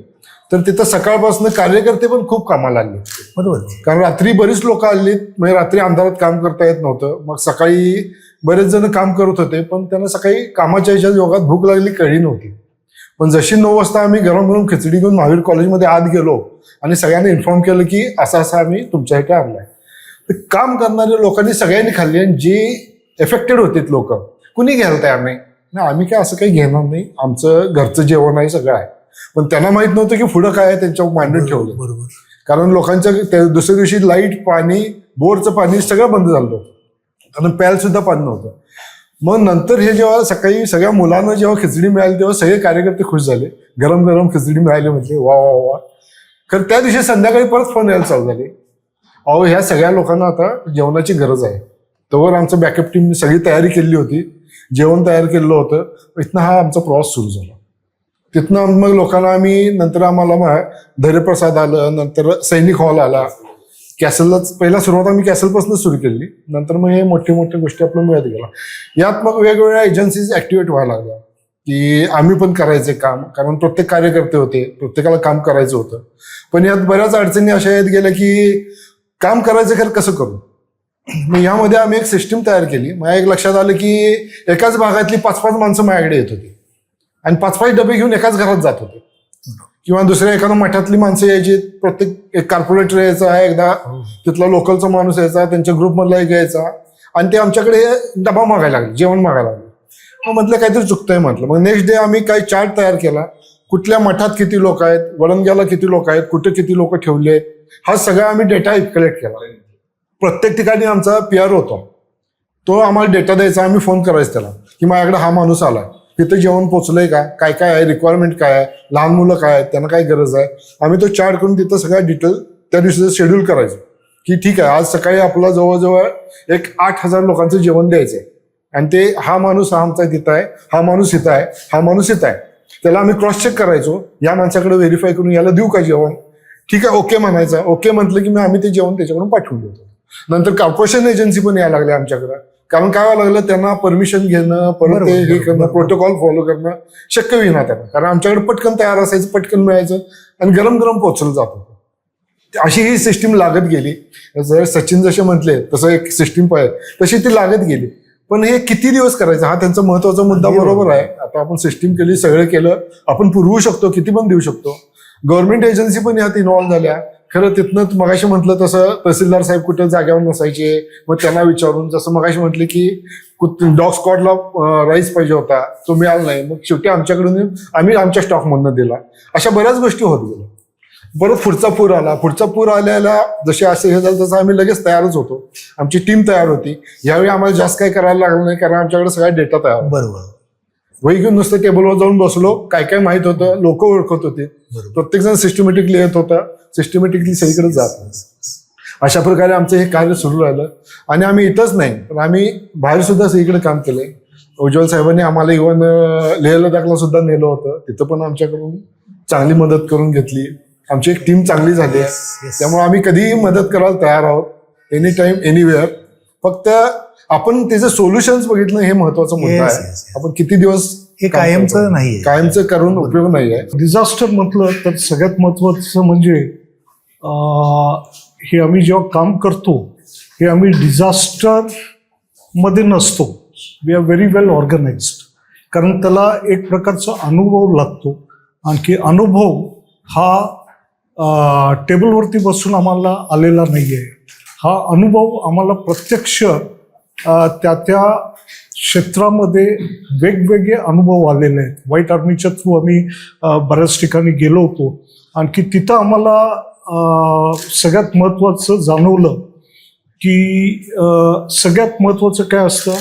[SPEAKER 7] तर तिथं सकाळपासून कार्यकर्ते पण खूप कामाला आले,
[SPEAKER 4] बरोबर,
[SPEAKER 7] कारण रात्री बरीच लोक आली, म्हणजे रात्री अंधारात काम करता येत नव्हतं. मग सकाळी बरेच जण काम करत होते, पण त्यांना सकाळी कामाच्या ह्याच्या योगात भूक लागली कळली नव्हती. पण जशी 9 वाजता आम्ही गरम गरम खिचडी घेऊन महावीर कॉलेजमध्ये आत गेलो आणि सगळ्यांनी इन्फॉर्म केलं की असं आम्ही तुमच्यासाठी आणलाय. तर काम करणाऱ्या लोकांनी सगळ्यांनी खाल्ली आणि जे एफेक्टेड होते लोक कुणी घ्यायला तयार नाही. आम्ही काय असं काही घेणार नाही, आमचं घरचं जेवण आहे, सगळं आहे. पण त्यांना माहित नव्हतं की पुढं काय आहे, त्यांच्यावर मांडून ठेवलं.
[SPEAKER 4] बरोबर, कारण
[SPEAKER 7] लोकांच्या दुसऱ्या दिवशी लाईट, पाणी, बोरचं पाणी सगळं बंद झालं होतं आणि प्यायला सुद्धा पाणी नव्हतं. मग नंतर हे जेव्हा सकाळी सगळ्या मुलांना जेव्हा खिचडी मिळाली तेव्हा सगळे कार्यकर्ते खुश झाले, गरम गरम खिचडी मिळाली म्हणजे वा वा वा. तर त्या दिवशी संध्याकाळी परत फोन यायला चालू झाले, अहो ह्या सगळ्या लोकांना आता जेवणाची गरज आहे. तोवर आमचं बॅकअप टीम सगळी तयारी केली होती, जेवण तयार केलेलं होतं. इथनं हा आमचा प्रवास सुरू झाला. तिथनं मग लोकांना आम्ही नंतर आम्हाला धैर्यप्रसाद आलं, नंतर सैनिक हॉल आला, कॅसललाच पहिला सुरुवात आम्ही कॅसलपासूनच सुरू केली. नंतर मग हे मोठ्या मोठ्या गोष्टी आपल्याला मिळत गेला. यात मग वेगवेगळ्या एजन्सीज ऍक्टिव्हेट व्हायला लागल्या की आम्ही पण करायचे काम, कारण प्रत्येक कार्यकर्ते होते, प्रत्येकाला काम करायचं होतं. पण यात बऱ्याच अडचणी अशा येत गेल्या की काम करायचं खरं कसं करू. मग यामध्ये आम्ही एक सिस्टीम तयार केली. माझ्या एक लक्षात आलं की एकाच भागातली 5-5 माणसं माझ्याकडे येत होती आणि 5-5 डबे घेऊन एकाच घरात जात होते, किंवा दुसऱ्या एखाद्या मठातली माणसं यायची, प्रत्येक एक कॉर्पोरेटर यायचा, एकदा तिथला लोकलचा माणूस यायचा, त्यांच्या ग्रुपमधला एक यायचा आणि ते आमच्याकडे डबा मागायला लागले, जेवण मागायला लागले. मग म्हटलं काहीतरी चुकतंय म्हटलं. मग नेक्स्ट डे आम्ही काही चार्ट तयार केला, कुठल्या मठात किती लोक आहेत, वळणग्याला किती लोक आहेत, कुठे किती लोक ठेवले आहेत, हा सगळा आम्ही डेटा कलेक्ट केला. प्रत्येक ठिकाणी आमचा PR होता, तो आम्हाला डेटा द्यायचा, आम्ही फोन करायचा त्याला की माझ्याकडे हा माणूस आला, तिथं जेवण पोचलंय का, काय काय आहे, रिक्वायरमेंट काय आहे, लहान मुलं काय आहेत, त्यांना काय गरज आहे. आम्ही तो चार्ट करून तिथं सगळ्या डिटेल त्या दिवशीचं शेड्यूल करायचं की ठीक आहे आज सकाळी आपला जवळजवळ एक 8,000 लोकांचं जेवण द्यायचंय आणि ते हा माणूस हा आमचा तिथं आहे, हा माणूस इथं आहे, हा माणूस इथं आहे. त्याला आम्ही क्रॉस चेक करायचो, या माणसाकडे व्हेरीफाय करून याला देऊ का जेवण, ठीक आहे ओके म्हणायचं. ओके म्हटलं की मग आम्ही ते जेवण त्याच्याकडून पाठवून देतो. नंतर कॉर्पोरेशन एजन्सी पण यायला लागल्या आमच्याकडे, कारण काय व्हायला लागलं त्यांना परमिशन घेणं, परत ते हे करणं, प्रोटोकॉल फॉलो करणं शक्य होईना त्यांना, कारण आमच्याकडे पटकन तयार असायचं, पटकन मिळायचं आणि गरम गरम पोचलं जात होतं. अशी ही सिस्टीम लागत गेली. जर सचिन जसे म्हटले तसं एक सिस्टीम पाहिजे तशी ती लागत गेली. पण हे किती दिवस करायचं हा त्यांचा महत्वाचा मुद्दा बरोबर आहे. आता आपण सिस्टीम केली, सगळं केलं, आपण पुरवू शकतो, किती पण देऊ शकतो. गव्हर्नमेंट एजन्सी पण यात इन्व्हॉल्व्ह झाल्या, खरं तिथनं मगाशी म्हटलं तसं तहसीलदार साहेब कुठं जाग्यावर नसायचे, मग त्यांना विचारून जसं मगाशी म्हटले की डॉग स्क्वॉडला राईस पाहिजे होता, तो मिळाला नाही, मग शेवटी आमच्याकडून आम्ही आमच्या स्टॉकमधनं दिला. अशा बऱ्याच गोष्टी होत गेल्या. परत पुढचा पूर आला. पुढचा पूर आल्याला जसे असे हे झालं तसं आम्ही लगेच तयारच होतो. आमची टीम तयार होती. यावेळी आम्हाला जास्त काही करायला लागलं नाही, कारण आमच्याकडे सगळा डेटा तयार होता.
[SPEAKER 4] बरोबर.
[SPEAKER 7] वही घेऊन नुसतं टेबलवर जाऊन बसलो, काय काय माहित होतं, लोक ओळखत होते, प्रत्येक जण सिस्टमॅटिकली येत होता, सिस्टमॅटिकली सगळीकडे जात. अशा प्रकारे आमचं हे कार्य सुरू राहिलं. आणि आम्ही इथंच नाही, पण आम्ही बाहेर सुद्धा सगळीकडे काम केलंय. उज्ज्वल साहेबांनी आम्हाला इव्हन लेह लडाखला सुद्धा नेलं होतं, तिथं पण आमच्याकडून चांगली मदत करून घेतली. आमची एक टीम चांगली झाली आहे, त्यामुळे आम्ही कधीही मदत करायला तयार आहोत, एनी टाइम एनिवेअर. फक्त आपण त्याचे सोल्युशन्स बघितलं हे महत्वाचा मुद्दा आहे. आपण किती दिवस
[SPEAKER 4] हे कायमचं नाहीये.
[SPEAKER 7] कायमचं करून उपयोग नाही आहे.
[SPEAKER 8] डिझास्टर म्हटलं तर सगळ्यात महत्वाचं म्हणजे हे आम्ही जेव्हा काम करतो हे आम्ही डिझास्टर मध्ये नसतो. We are very well organised, कारण त्याला एक प्रकारचा अनुभव लागतो. आणखी अनुभव हा टेबलवरती बसून आम्हाला आलेला नाही आहे. हा अनुभव आम्हाला प्रत्यक्ष त्या क्षेत्रामध्ये वेगवेगळे अनुभव आलेले आहेत. व्हाईट आर्मीच्या थ्रू आम्ही बऱ्याच ठिकाणी गेलो होतो. आणखी तिथं आम्हाला सगळ्यात महत्त्वाचं जाणवलं की सगळ्यात महत्त्वाचं काय असतं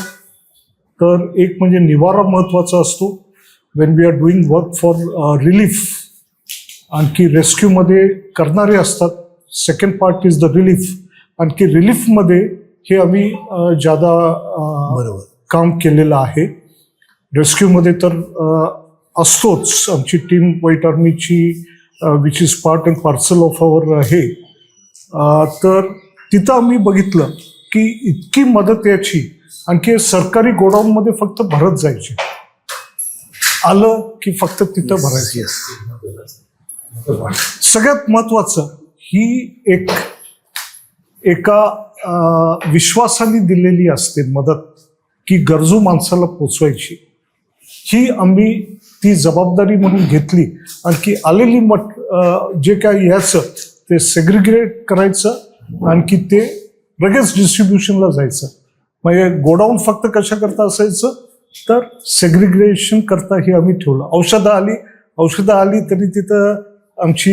[SPEAKER 8] तर एक म्हणजे निवारा महत्त्वाचा असतो. When we are doing work for relief. आणखी रेस्क्यूमध्ये करणारे असतात. Second part is the relief. आणखी रिलीफमध्ये हे आम्ही ज्यादा काम केलेलं आहे. रेस्क्यूमध्ये तर असतोच आमची टीम व्हाईट आर्मीची, which is part and parcel of our हे. तर तिथं आम्ही बघितलं की इतकी मदत याची. आणखी सरकारी गोडाऊनमध्ये फक्त भरत जायची, आलं की फक्त तिथं भरायची. सगळ्यात महत्वाचं ही एका विश्वासाने दिलेली असते मदत की गरजू माणसाला पोचवायची. ही आम्ही ती जबाबदारी म्हणून घेतली. आणखी आलेली जे काय याचं ते सेग्रिगेट करायचं, आणखी ते लगेच डिस्ट्रीब्युशनला जायचं. म्हणजे गोडाऊन फक्त कशा करता असायचं तर सेग्रिगेशन करता हे आम्ही ठेवलं. औषधं आली तरी तिथं आमची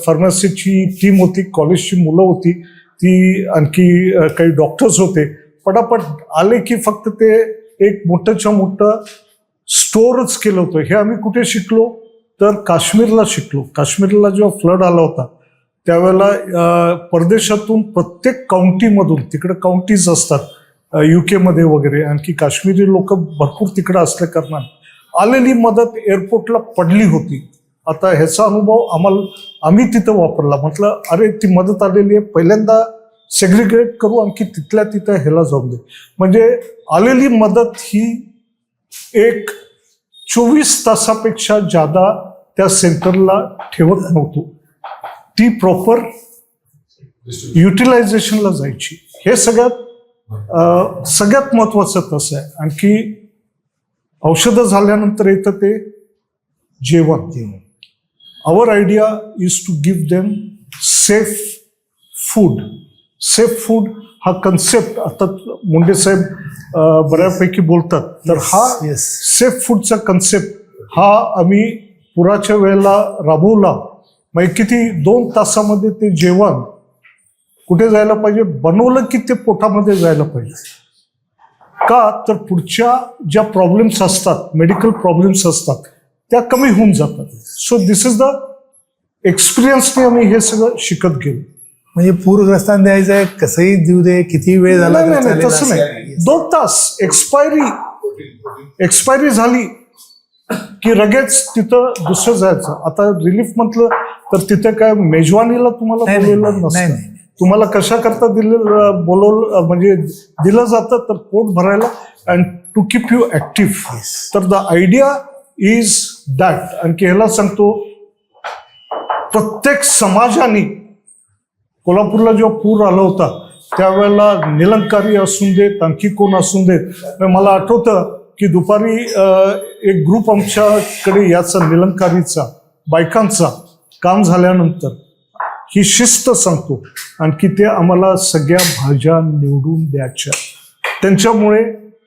[SPEAKER 8] फार्मसीची टीम होती, कॉलेजची मुलं होती ती, आणखी काही डॉक्टर्स होते. पटापट आले की फक्त ते एक मोठंच्या मोठं स्टोअरच केलं होतं. हे आम्ही कुठे शिकलो तर काश्मीरला शिकलो. काश्मीरला जेव्हा फ्लड आला होता त्यावेळेला परदेशातून प्रत्येक काउंटीमधून, तिकडे काउंटीज असतात UK वगैरे, आणखी काश्मीरी लोक भरपूर तिकडे असल्या कारणाने आलेली मदत एअरपोर्टला पडली होती. आता ह्याचा अनुभव आम्ही तिथं वापरला. म्हटलं अरे ती मदत आलेली आहे, पहिल्यांदा सेग्रिगेट करू, आणखी तिथल्या तिथं ह्याला जाऊन दे. म्हणजे आलेली मदत ही एक 24 तासापेक्षा जादा त्या सेंटरला ठेवत नव्हतो. ती प्रॉपर युटिलायझेशनला जायची. हे सगळ्यात महत्वाचं तसं आहे. आणखी औषधं झाल्यानंतर येतं ते जेवण. Our idea is to give them safe food. Safe food हा कन्सेप्ट आता मुंडे साहेब बऱ्यापैकी बोलतात. तर हा सेफ फूडचा कन्सेप्ट हा आम्ही पुराच्या वेळेला राबवला. मग किती 2 तासामध्ये ते जेवण कुठे जायला पाहिजे, बनवलं की ते पोटामध्ये जायला पाहिजे. का तर पुढच्या ज्या प्रॉब्लेम्स असतात, मेडिकल प्रॉब्लेम्स असतात, त्या कमी होऊन जातात. सो दिस इज द एक्सपिरियन्सने आम्ही हे सगळं शिकत गेलो.
[SPEAKER 4] म्हणजे पूरग्रस्तांना द्यायचं आहे, कसंही देऊ दे, किती वेळ झाला
[SPEAKER 8] नाही, तसं नाही. 2 तास एक्सपायरी झाली की लगेच तिथं दुसरं जायचं. आता रिलीफ म्हटलं तर तिथे काय मेजवानीला तुम्हाला बोलवलं नसतं. तुम्हाला कशा करता बोलवलं म्हणजे दिलं जातं तर पोट भरायला and to keep you active. तर द आयडिया इज दॅट. आणखी ह्याला सांगतो प्रत्येक समाजाने, कोल्हापूरला जेव्हा पूर आला होता त्यावेळेला निलंकारी असून देत, आणखी कोण असून देत, मला आठवतं की दुपारी एक ग्रुप आमच्याकडे याचा निलंकारीचा बायकांचा काम झाल्यानंतर ही शिस्त सांगतो, आणखी ते आम्हाला सगळ्या भाज्या निवडून द्यायच्या. त्यांच्यामुळे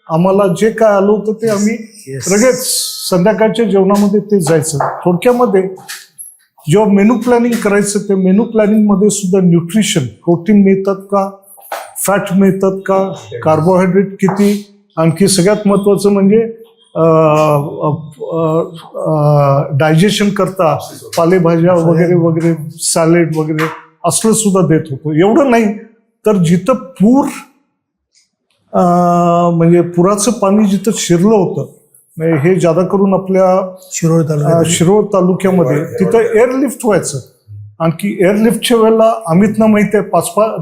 [SPEAKER 8] आम्हाला जे काय आलं होतं ते आम्ही लगेच संध्याकाळच्या जेवणामध्ये ते जायचं. थोडक्यामध्ये जेव्हा मेनू प्लॅनिंग करायचं, ते मेनू प्लॅनिंग मध्ये सुद्धा न्यूट्रिशन, प्रोटीन मिळतात का, फॅट मिळतात का, कार्बोहायड्रेट किती, आणखी सगळ्यात महत्वाचं म्हणजे डायजेशन करता पालेभाज्या वगैरे वगैरे, सॅलेड वगैरे असलं सुद्धा देत होतो. एवढं नाही तर जिथं पूर म्हणजे पुराचं पाणी जिथं शिरलं होतं, म्हणजे हे जादा करून आपल्या शिरोळ तालुक्यामध्ये, तिथं एअरलिफ्ट व्हायचं. आणखी एअरलिफ्टच्या वेळेला अमितना माहिती आहे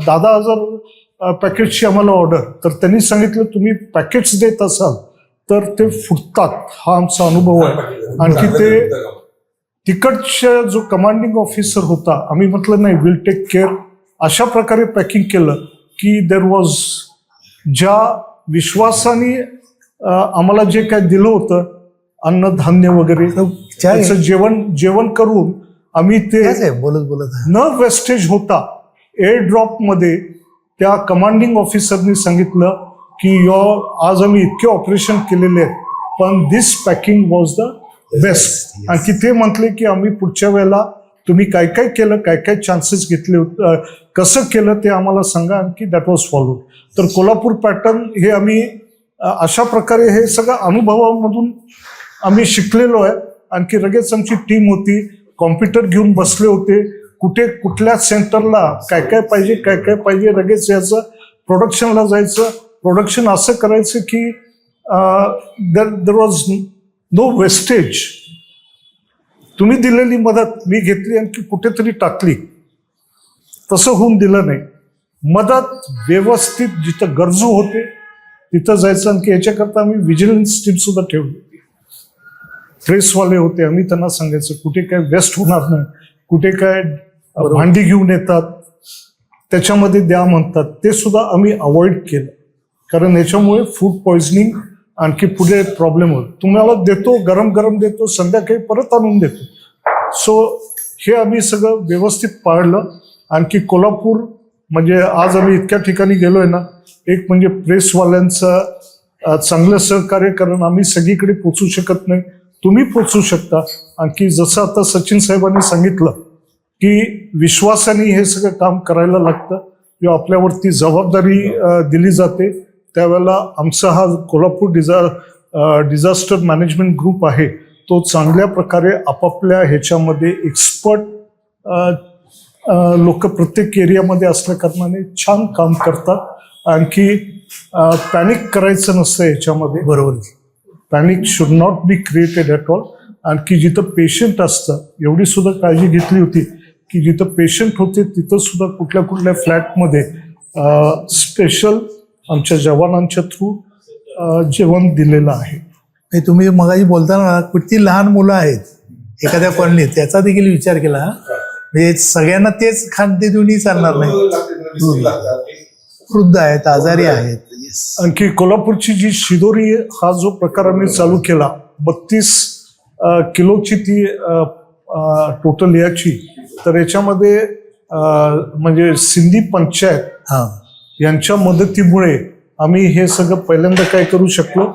[SPEAKER 8] 10,000 पॅकेट्सची आम्हाला ऑर्डर, तर त्यांनी सांगितलं तुम्ही पॅकेट्स देत असाल तर ते फुटतात. हा आमचा अनुभव आहे. आणखी ते तिकडच्या जो कमांडिंग ऑफिसर होता, आम्ही म्हटलं नाही, विल टेक केअर. अशा प्रकारे पॅकिंग केलं की देर वॉज, ज्या विश्वासाने आम्हाला जे काय दिलं होतं अन्नधान्य वगैरे, त्याचं जेवण करून आम्ही ते न वेस्टेज होता एअर ड्रॉप मध्ये त्या कमांडिंग ऑफिसरनी सांगितलं की आज आम्ही इतके ऑपरेशन केलेले आहेत, पण दिस पॅकिंग वॉज द बेस्ट. आणखी ते म्हटले की आम्ही पुढच्या वेळेला तुम्ही काय काय केलं, काय काय चान्सेस घेतले, कसं केलं ते आम्हाला सांगा. आणखी दॅट वॉज फॉलोड. तर कोल्हापूर पॅटर्न हे आम्ही अशा प्रकारे हे सगळं अनुभवामधून आम्ही शिकलेलो आहे. आणखी लगेच आमची टीम होती, कॉम्प्युटर घेऊन बसले होते, कुठे कुठल्या सेंटरला काय काय पाहिजे, लगेच याचं प्रोडक्शनला जायचं. प्रोडक्शन असं करायचं की देर वॉज नो वेस्टेज. तुम्ही दिलेली मदत मी घेतली आणखी कुठेतरी टाकली, तसं होऊन दिलं नाही. मदत व्यवस्थित जिथं गरजू होते तिथं जायचं. आणखी याच्याकरता आम्ही व्हिजिलन्स टीम सुद्धा ठेवली होती. प्रेसवाले होते, आम्ही त्यांना सांगायचं कुठे काय वेस्ट होणार नाही, कुठे काय भांडी घेऊन येतात त्याच्यामध्ये द्या म्हणतात, ते सुद्धा आम्ही अवॉइड केलं. कारण याच्यामुळे फूड पॉइझनिंग आणखी पुढे प्रॉब्लेम होतो. तुम्हाला देतो, गरम गरम देतो, संध्याकाळी परत आणून देतो. सो हे आम्ही सगळं व्यवस्थित पाळलं. आणखी कोल्हापूर म्हणजे आज आम्ही इतक्या ठिकाणी गेलोय ना, एक म्हणजे प्रेसवाल्यांचं चांगलं सहकार्य, कारण आम्ही सगळीकडे पोचू शकत नाही, तुम्ही पोचू शकता. आणखी जसं आता सचिन साहेबांनी सांगितलं की विश्वासाने हे सगळं काम करायला लागतं किंवा आपल्यावरती जबाबदारी दिली जाते, त्यावेळेला आमचा हा कोल्हापूर डिझास्टर मॅनेजमेंट ग्रुप आहे, तो चांगल्या प्रकारे आपापल्या ह्याच्यामध्ये एक्सपर्ट लोक प्रत्येक एरियामध्ये असल्या कारणाने छान काम करतात. आणखी पॅनिक करायचं नसतं याच्यामध्ये. बरोबर, panic should not be created at all. आणखी जिथं पेशंट असतं, एवढी सुद्धा काळजी घेतली होती की जिथं पेशंट होते तिथं सुद्धा कुठल्या कुठल्या फ्लॅटमध्ये स्पेशल आमच्या जवानांच्या थ्रू जेवण दिलेलं आहे.
[SPEAKER 4] तुम्ही मगाशी बोलताना किती लहान मुलं आहेत एखाद्या कॉलनीत, त्याचा देखील विचार केला. म्हणजे सगळ्यांना तेच खाद्य देऊनही चालणार नाही. वृद्ध आहेत, आजारी आहेत.
[SPEAKER 8] आणखी कोल्हापूरची जी शिदोरी हा जो प्रकार आम्ही चालू केला, 32 किलोची ती टोटल याची, तर याच्यामध्ये म्हणजे सिंधी पंचायत यांच्या मदतीमुळे आम्ही हे सगळं पहिल्यांदा काय करू शकलो,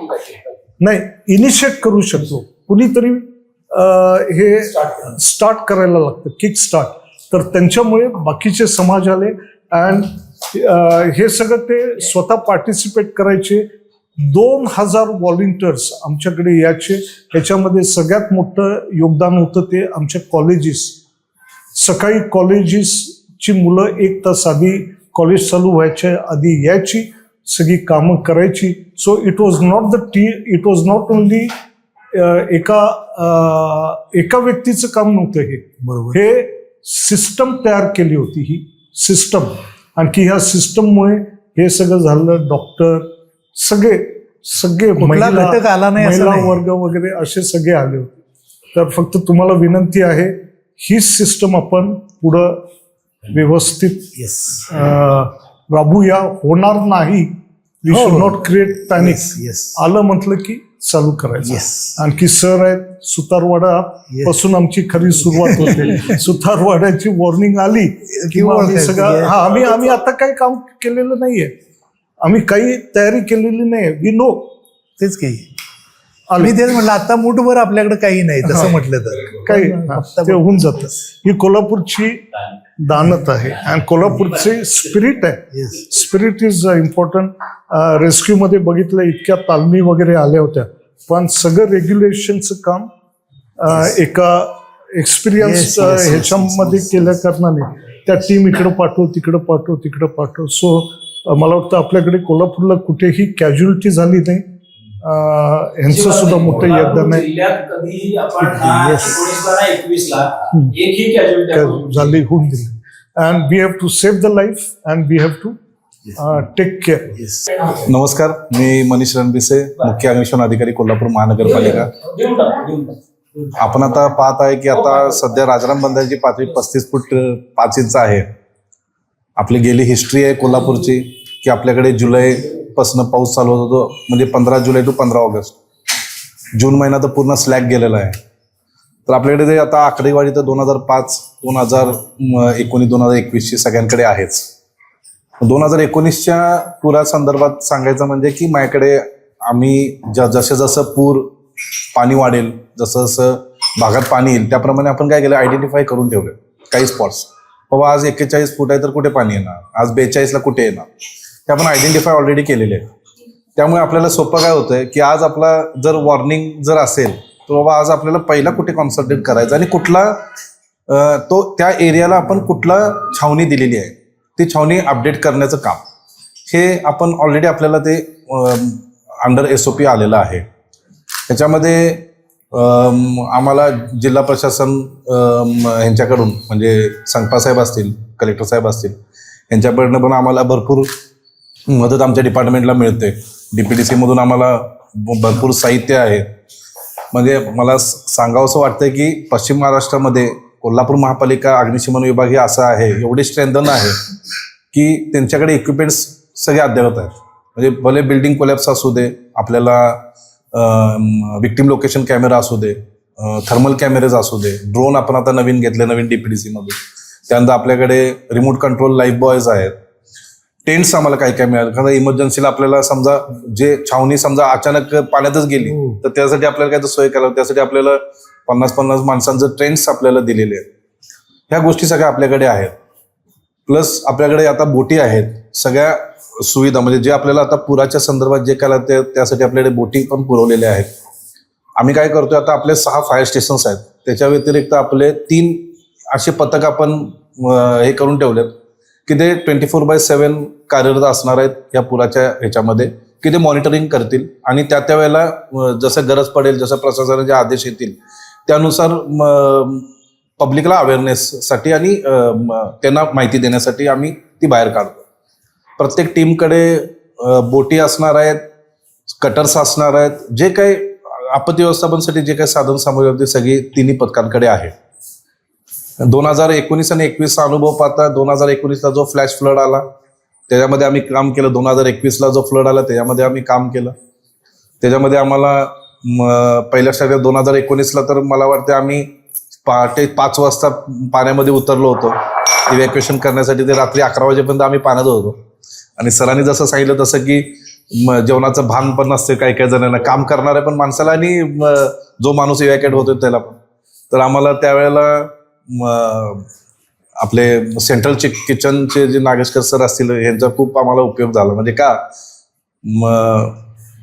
[SPEAKER 8] नाही इनिशिएट करू शकलो. कुणीतरी हे स्टार्ट करायला लागतं, किक स्टार्ट. तर त्यांच्यामुळे बाकीचे समाज आले अँड हे सगळं ते स्वतः पार्टिसिपेट करायचे. 2000 व्हॉलेंटियर्स आमच्याकडे याचे. ह्याच्यामध्ये सगळ्यात मोठं योगदान होतं ते आमच्या कॉलेजेस. सकाळी कॉलेजेसची मुलं 1 तास आधी, कॉलेज चालू व्हायच्या आधी यायची, सगळी कामं करायची. So it was not only एका व्यक्तीचं काम नव्हतं हे. बरोबर, हे सिस्टम तयार केली होती ही सिस्टम. आणखी ह्या सिस्टममुळे हे सगळं झालं. डॉक्टर सगळे महिला वर्ग वगैरे असे सगळे आले होते. तर फक्त तुम्हाला विनंती आहे, ही सिस्टम आपण पुढं व्यवस्थित राबूया. होणार नाही, we should not create panic. आलं म्हटलं की चालू करायचा. आणखी सर आहेत सुतारवाडा पासून आमची खरी सुरुवात होते. सुतारवाड्याची वॉर्निंग आली किंवा आम्ही सगळं आम्ही आता काही काम केलेलं नाहीये, आम्ही काही तयारी केलेली नाही. वी नो
[SPEAKER 4] तेच काही मी तेच म्हटलं, आता मूठभर आपल्याकडे काही नाही तसं म्हटलं तर
[SPEAKER 8] काही ते होऊन जातं. ही कोल्हापूरची दानत आहे आणि कोल्हापूरचे स्पिरिट आहे. Spirit is important. रेस्क्यू मध्ये बघितलं इतक्या तालमी वगैरे आल्या होत्या, पण सगळं रेग्युलेशनचं काम एका एक्सपिरियन्स ह्याच्यामध्ये केल्या कारणाने त्या टीम इकडं पाठव तिकडं पाठव. सो मला वाटतं आपल्याकडे कोल्हापूरला कुठेही कॅज्युअलिटी झाली नाही. ह्यांचं सुद्धा मोठं योगदान आहे. झाली होऊन दिली. And we have to save the life and we have to take care.
[SPEAKER 6] नमस्कार, मी मनीष रणबिसे, मुख्य अन्वेषण अधिकारी कोल्हापूर महानगरपालिका. आपण आता पाहत आहे की आता सध्या राजाराम बंधाऱ्याची पातळी 35 फूट 5 इंच आहे. आपली गेली हिस्ट्री आहे कोल्हापूरची की आपल्याकडे जुलैपासून पाऊस चालू होतो, म्हणजे 15 जुलै टू 15 ऑगस्ट. जून महिना तर पूर्ण स्लॅग गेलेला आहे. तर आपल्याकडे ते आता आकडेवारी तर 2005, 2019, 2021ची सगळ्यांकडे आहेच. 2019च्या पुरासंदर्भात सांगायचं म्हणजे की माझ्याकडे आम्ही जसं जसं पूर पाणी वाढेल, जसं जसं भागात पाणी येईल त्याप्रमाणे आपण काय केलं, आयडेंटिफाय करून ठेवलं काही स्पॉट्स. बाबा आज 41 फूट आहे तर कुठे पाणी येणार, आज 42ला कुठे येणार, ते आपण आयडेंटिफाय ऑलरेडी केलेले आहे. त्यामुळे आपल्याला सोपं काय होतंय की आज आपला जर वॉर्निंग जर असेल तर बाबा आज आपल्याला पहिला कुठे कॉन्सन्ट्रेट करायचं आणि कुठला तो त्या एरियाला आपण कुठला छावणी दिलेली आहे ती छावणी अपडेट करण्याचं काम हे आपण ऑलरेडी आपल्याला ते अंडर SOP आलेलं आहे. त्याच्यामध्ये आम्हाला जिल्हा प्रशासन यांच्याकडून म्हणजे संकपा साहेब असतील, कलेक्टर साहेब असतील, यांच्याकडनं पण आम्हाला भरपूर मदत आमच्या डिपार्टमेंटला मिळते. DPDC मधून आम्हाला भरपूर साहित्य आहे. म्हणजे मला सांगावंसं वाटतं की पश्चिम महाराष्ट्रामध्ये कोल्हापूर महापालिका अग्निशमन विभाग हे असं आहे, एवढे स्ट्रेंथन आहे की त्यांच्याकडे इक्विपमेंट्स सगळे अद्ययावत आहेत. म्हणजे भले बिल्डिंग कोलॅप्स असू दे, आपल्याला विक्टिम लोकेशन कॅमेरा असू दे, थर्मल कॅमेरेज असू दे, ड्रोन आपण आता नवीन घेतले नवीन DPDC मधून. त्यानंतर आपल्याकडे रिमोट कंट्रोल लाईफ बॉयज आहेत. टेंट्स आम्हाला काय काय मिळालं, कारण इमर्जन्सीला आपल्याला समजा जे छावणी समजा अचानक पाण्यातच गेली तर त्यासाठी आपल्याला काय तर सोय करावं, त्यासाठी आपल्याला 50-50 माणसांचं टेंट्स आपल्याला दिलेले आहेत. ह्या गोष्टी सगळ्या आपल्याकडे आहेत. प्लस आपल्याकडे आता बोटी आहेत, सगळ्या सुविधा म्हणजे जे आपल्याला आता पुराच्या संदर्भात जे काय लागते त्यासाठी आपल्याकडे बोटी पण पुरवलेल्या आहेत. आम्ही काय करतोय आता आपले 6 फायर स्टेशन्स आहेत, त्याच्या व्यतिरिक्त आपले 3 असे पथक आपण हे करून ठेवलेत की ते 24/7 कार्यरत असणार आहेत या पुराच्या ह्याच्यामध्ये, की ते मॉनिटरिंग करतील आणि त्या वेळेला जसं गरज पडेल, जसं प्रशासनाचे आदेश येतील त्यानुसार पब्लिकला अवेअरनेससाठी आणि त्यांना माहिती देण्यासाठी आम्ही ती बाहेर काढतो. प्रत्येक टीमकडे बोटी असणार आहेत, कटर्स असणार आहेत, जे काही आपत्ती व्यवस्थापनासाठी जे काही साधन सामग्री होती सगळी 3 पथकांकडे आहे. 2019 आणि 21चा अनुभव पाहता 2019ला जो फ्लॅश फ्लड आला त्याच्यामध्ये आम्ही काम केलं, 2021ला जो फ्लड आला त्याच्यामध्ये आम्ही काम केलं. त्याच्यामध्ये आम्हाला पहिल्या स्टार्टिंग 2019ला तर मला वाटतं आम्ही पहाटे 5 वाजता पाण्यामध्ये उतरलो होतो इव्हॅक्युएशन करण्यासाठी. ते रात्री 11 वाजेपर्यंत आम्ही पाण्यात होतो आणि सरांनी जसं सांगितलं तसं की जेवणाचं भान पण नसते काही काही जणांना, काम करणाऱ्या पण माणसाला आणि जो माणूस इव्हॅक्युएट होतो त्याला पण. तर आम्हाला त्यावेळेला आपले सेंट्रल किचनचे जे नागेशकर सर असतील यांचा खूप आम्हाला उपयोग झाला. म्हणजे का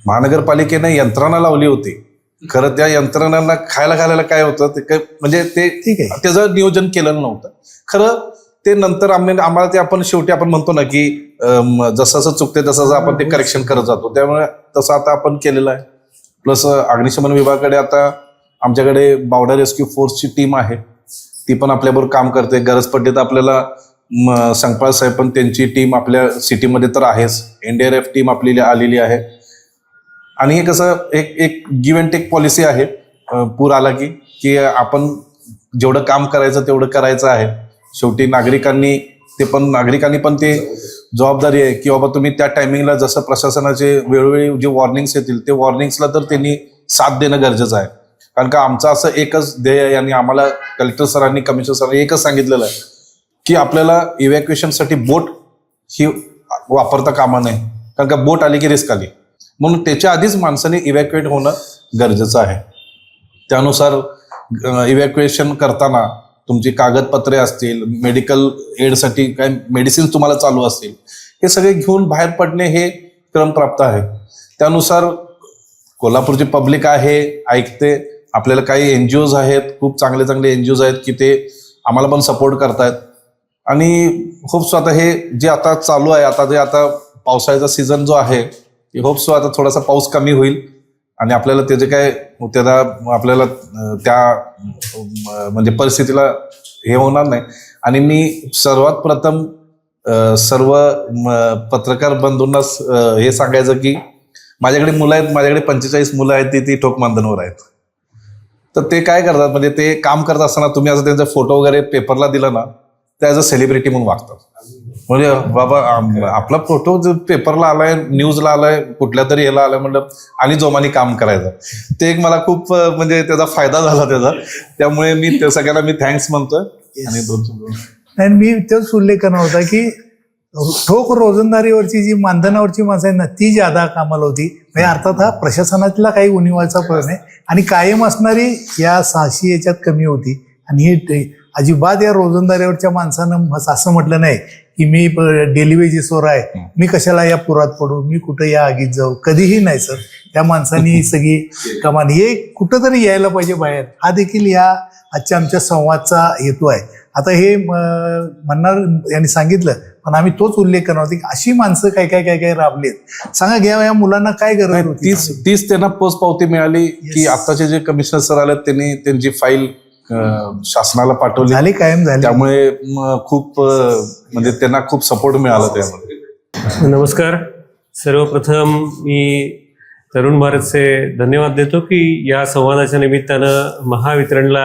[SPEAKER 6] महानगरपालिकेने यंत्रणा लावली होती, खरं त्या यंत्रणांना खायला घालायला काय होतं ते काय म्हणजे ते
[SPEAKER 4] ठीक आहे,
[SPEAKER 6] त्याचं नियोजन केलेलं नव्हतं. खरं ते नंतर आम्हाला ते आपण शेवटी आपण म्हणतो ना की जसं जसं चुकते तसं आपण ते करेक्शन करत जातो. त्यामुळे तसं आता आपण केलेलं आहे. प्लस अग्निशमन विभागाकडे आता आमच्याकडे बावडा रेस्क्यू फोर्सची टीम आहे, ती पण आपल्याबरोबर काम करते. गरज पडली तर आपल्याला संकपाळ साहेब पण त्यांची टीम आपल्या सिटीमध्ये तर आहेच, NDRF टीम आपली आलेली आहे. आणि हे कसं एक गिव्ह अँड टेक पॉलिसी आहे पूर आला की आपण जेवढं काम करायचं तेवढं करायचं आहे. शेवटी नागरिकांनी ते पण नागरिकांनी पण ते जबाबदारी आहे की बाबा तुम्ही त्या टायमिंगला जसं प्रशासनाचे वेळोवेळी जे वॉर्निंग्स येतील ते वॉर्निंग्सला तर त्यांनी साथ देणं गरजेचं आहे. कारण का आमचं असं एकच ध्येय आहे आणि आम्हाला कलेक्टर सरांनी कमिशनर सरांनी एकच सांगितलेलं आहे की आपल्याला इव्हॅक्युएशनसाठी बोट ही वापरता कामा नये. कारण का बोट आली की रिस्क आली, म्हणून त्याच्या आधीच माणसाने इव्हॅक्युएट होणं गरजेचं आहे. त्यानुसार इव्हॅक्युएशन करताना तुमची कागदपत्रे असतील, मेडिकल एडसाठी काय मेडिसिन तुम्हाला चालू असतील, हे सगळे घेऊन बाहेर पडणे हे क्रमप्राप्त आहे. त्यानुसार कोल्हापूरची पब्लिक आहे, ऐकते. आपल्याला काही NGOs आहेत, खूप चांगले चांगले NGOs आहेत की ते आम्हाला पण सपोर्ट करतायत. आणि होप सो आता हे जे आता चालू आहे, आता पावसाळ्याचा सीझन जो आहे, होप सो आता थोडासा पाऊस कमी होईल आणि आपल्याला त्याचे काय आपल्याला त्या म्हणजे परिस्थितीला हे होणार नाही. आणि मी सर्वात प्रथम सर्व पत्रकार बंधूंना हे सांगायचं की माझ्याकडे मुलं आहेत, माझ्याकडे 45 मुलं आहेत, ती ठोक मानधनवर आहेत. तर ते काय करतात, म्हणजे ते काम करत असताना तुम्ही असं त्यांचा फोटो वगैरे पेपरला दिला ना, ते ॲज अ सेलिब्रिटी म्हणून वागतात. म्हणजे बाबा आपला फोटो पेपरला आलाय, न्यूजला आलाय, कुठल्या तरी याला आलाय म्हणलं आणि जोमाने काम करायचं. ते एक मला खूप म्हणजे त्याचा फायदा झाला त्याचा. त्यामुळे मी त्या सगळ्यांना मी थँक्स म्हणतोय.
[SPEAKER 4] आणि मी तोच उल्लेख करणार होता की ठोक रोजंदारीवरची जी मानधनावरची माणसं आहेत ना, ती ज्यादा कामाला होती. म्हणजे अर्थात हा प्रशासनातला काही उणिवाचा प्रश्न आहे आणि कायम असणारी या 600 याच्यात कमी होती. आणि हे अजिबात या रोजंदारीवरच्या माणसानं असं म्हटलं नाही की मी डेली वेजेसवर आहे, मी कशाला या पुरात पडू, मी कुठं या आगीत जाऊ, कधीही नाही सर. त्या माणसांनी सगळी कमानी हे कुठंतरी यायला पाहिजे बाहेर. हा देखील या आजच्या आमच्या संवादचा हेतू आहे. आता हे म्हणणार यांनी सांगितलं, पण आम्ही तोच उल्लेख करणार होतो की अशी माणसं काय काय काय काय राबलेत. सांगा घ्या या मुलांना काय गरज होती.
[SPEAKER 6] तीच त्यांना पोचपावती मिळाली की आताचे जे कमिशनर सर आले त्यांनी त्यांची फाईल शासनाला पाठवली,
[SPEAKER 4] झाली कायम झाली.
[SPEAKER 6] त्यामुळे खूप म्हणजे त्यांना खूप सपोर्ट मिळाला त्यामध्ये.
[SPEAKER 9] नमस्कार. सर्वप्रथम मी तरुण भारतचे धन्यवाद देतो की या संवादाच्या निमित्तानं महावितरणला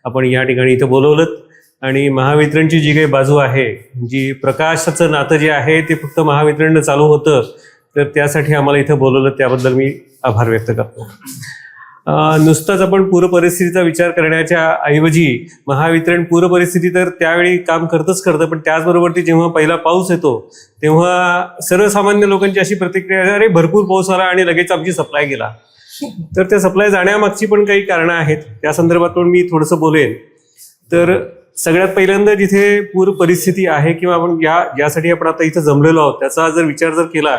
[SPEAKER 9] आपण या ठिकाणी इथं बोलवलं आणि महावितरणची जी काही बाजू आहे, जी प्रकाशाचं नातं जे आहे ते फक्त महावितरणनं चालू होतं, तर त्यासाठी आम्हाला इथं बोलवलं, त्याबद्दल मी आभार व्यक्त करतो. नुसताच आपण पूरपरिस्थितीचा विचार करण्याच्या ऐवजी महावितरण पूरपरिस्थिती तर त्यावेळी काम करतं, पण त्याचबरोबर ती जेव्हा पहिला पाऊस येतो तेव्हा सर्वसामान्य लोकांची अशी प्रतिक्रिया आहे, अरे भरपूर पाऊस आला आणि लगेच आमची सप्लाय गेला. तर त्या सप्लाय जाण्यामागची पण काही कारणं आहेत, त्या संदर्भात पण मी थोडंसं बोलेन. तर सगळ्यात पहिल्यांदा जिथे पूर परिस्थिती आहे किंवा आपण ज्यासाठी आपण आता इथं जमलेलो आहोत त्याचा जर विचार जर केला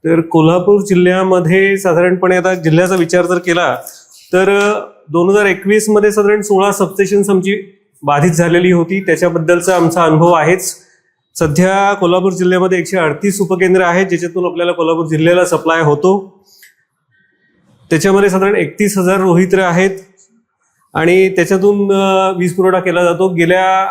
[SPEAKER 9] तर कोल्हापूर जिल्ह्यामध्ये साधारणपणे आता जिल्ह्याचा विचार जर केला तर 2021 मध्ये साधारण 16 सबस्टेशन्स आमची बाधित झालेली होती. त्याच्याबद्दलचा आमचा अनुभव आहेच. सध्या कोल्हापूर जिल्ह्यामध्ये 138 उपकेंद्र आहेत ज्याच्यातून आपल्याला कोल्हापूर जिल्ह्याला सप्लाय होतो. त्याच्यामध्ये साधारण 31,000 रोहित्र आहेत आणि त्याच्यातून वीज पुरवठा केला जातो. गेल्या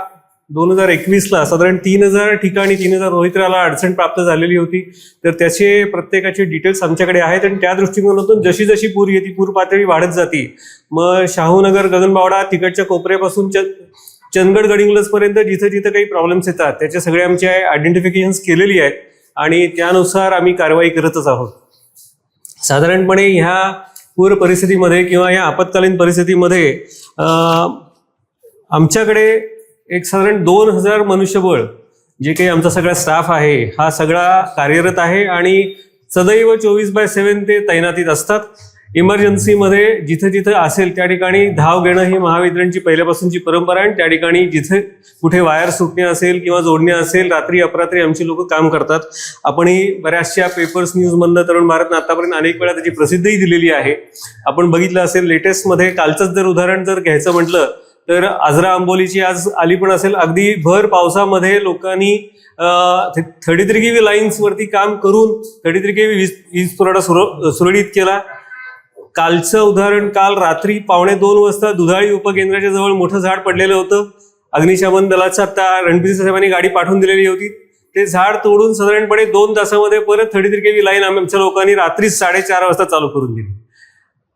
[SPEAKER 9] 2021ला साधारण 3,000 ठिकाणी 3,000 रोहित्राला अडचण प्राप्त झालेली होती. तर त्याचे प्रत्येकाचे डिटेल्स आमच्याकडे आहेत आणि त्या दृष्टिकोनातून जशी जशी पूर येते, पूर पातळी वाढत जाते, मग शाहूनगर, गगनबावडा तिकडच्या कोपऱ्यापासून चंदगड, गडिंग्लजपर्यंत जिथं जिथं काही प्रॉब्लेम्स येतात त्याचे सगळे आमचे आयडेंटिफिकेशन्स केलेली आहेत आणि त्यानुसार आम्ही कारवाई करतच आहोत. साधारणपणे ह्या पूर परिस्थितीमध्ये किंवा या आपत्कालीन परिस्थितीमध्ये आमच्याकडे एक साधारण 2,000 मनुष्यबळ जे काही आमचा सगळा स्टाफ आहे हा सगळा कार्यरत आहे आणि सदैव 24/7 ते तैनातीत असतात. इमर्जन्सीमध्ये जिथं जिथं असेल त्या ठिकाणी धाव घेणं ही महावितरणची पहिल्यापासूनची परंपरा आहे. त्या ठिकाणी जिथे कुठे वायर सुटणे असेल किंवा जोडणे असेल, रात्री अपरात्री आमची लोक काम करतात. आपणही बऱ्याचशा पेपर्स, न्यूजमधनं तरुण भारतनं आतापर्यंत अनेक वेळा त्याची प्रसिद्धीही दिलेली आहे. आपण बघितलं असेल लेटेस्टमध्ये कालचंच जर उदाहरण जर घ्यायचं म्हटलं तर आजरा आंबोलीची आज आली पण असेल, अगदी भर पावसामध्ये लोकांनी 33 kV लाईन्स वरती काम करून 33 kV वीज पुरवठा सुरळीत केला. कालचं उदाहरण, काल रात्री 1:15 वाजता दुधाळी उपकेंद्राच्या जवळ मोठं झाड पडलेलं होतं. अग्निशमन दलाच्या आता रणपिसे साहेबांनी गाडी पाठवून दिलेली होती. ते झाड तोडून साधारणपणे 2 तासामध्ये परत 33 kV लाईन आमच्या लोकांनी रात्री 4:30 वाजता चालू करून दिली.